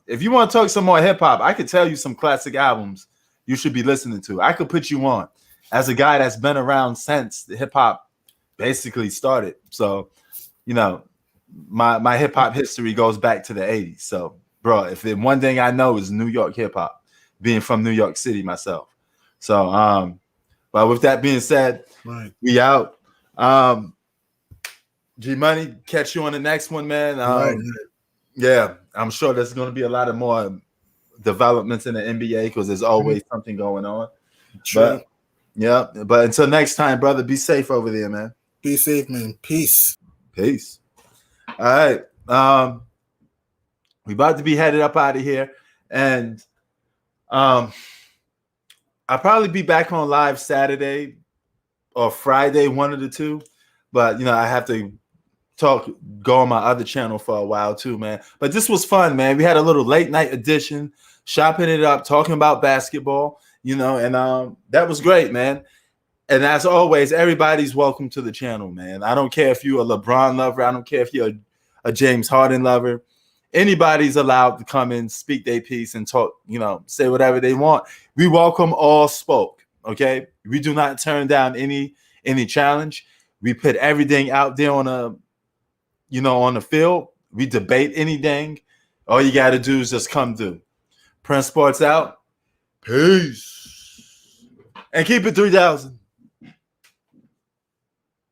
If you want to talk some more hip hop, I could tell you some classic albums you should be listening to. I could put you on as a guy that's been around since the hip hop basically started. So, my hip hop history goes back to the 80s. So, bro, one thing I know is New York hip hop, being from New York City myself. So, but with that being said, right, we out. G Money, catch you on the next one, man. Right. Yeah, I'm sure there's going to be a lot of more developments in the NBA because there's always something going on. True. But until next time, brother, be safe over there, man. Be safe, man. Peace. Peace. All right. We about to be headed up out of here, and I'll probably be back on live Saturday or Friday, one of the two. But I have to go on my other channel for a while too, man. But this was fun, man. We had a little late night edition, chopping it up, talking about basketball, and that was great, man. And as always, everybody's welcome to the channel, man. I don't care if you're a LeBron lover. I don't care if you're a James Harden lover. anybody's allowed to come and speak their piece and talk, say whatever they want. We welcome all spoke. Okay. We do not turn down any challenge. We put everything out there on on the field. We debate anything. All you got to do is just come through. Prince Sports out. Peace. And keep it 3,000.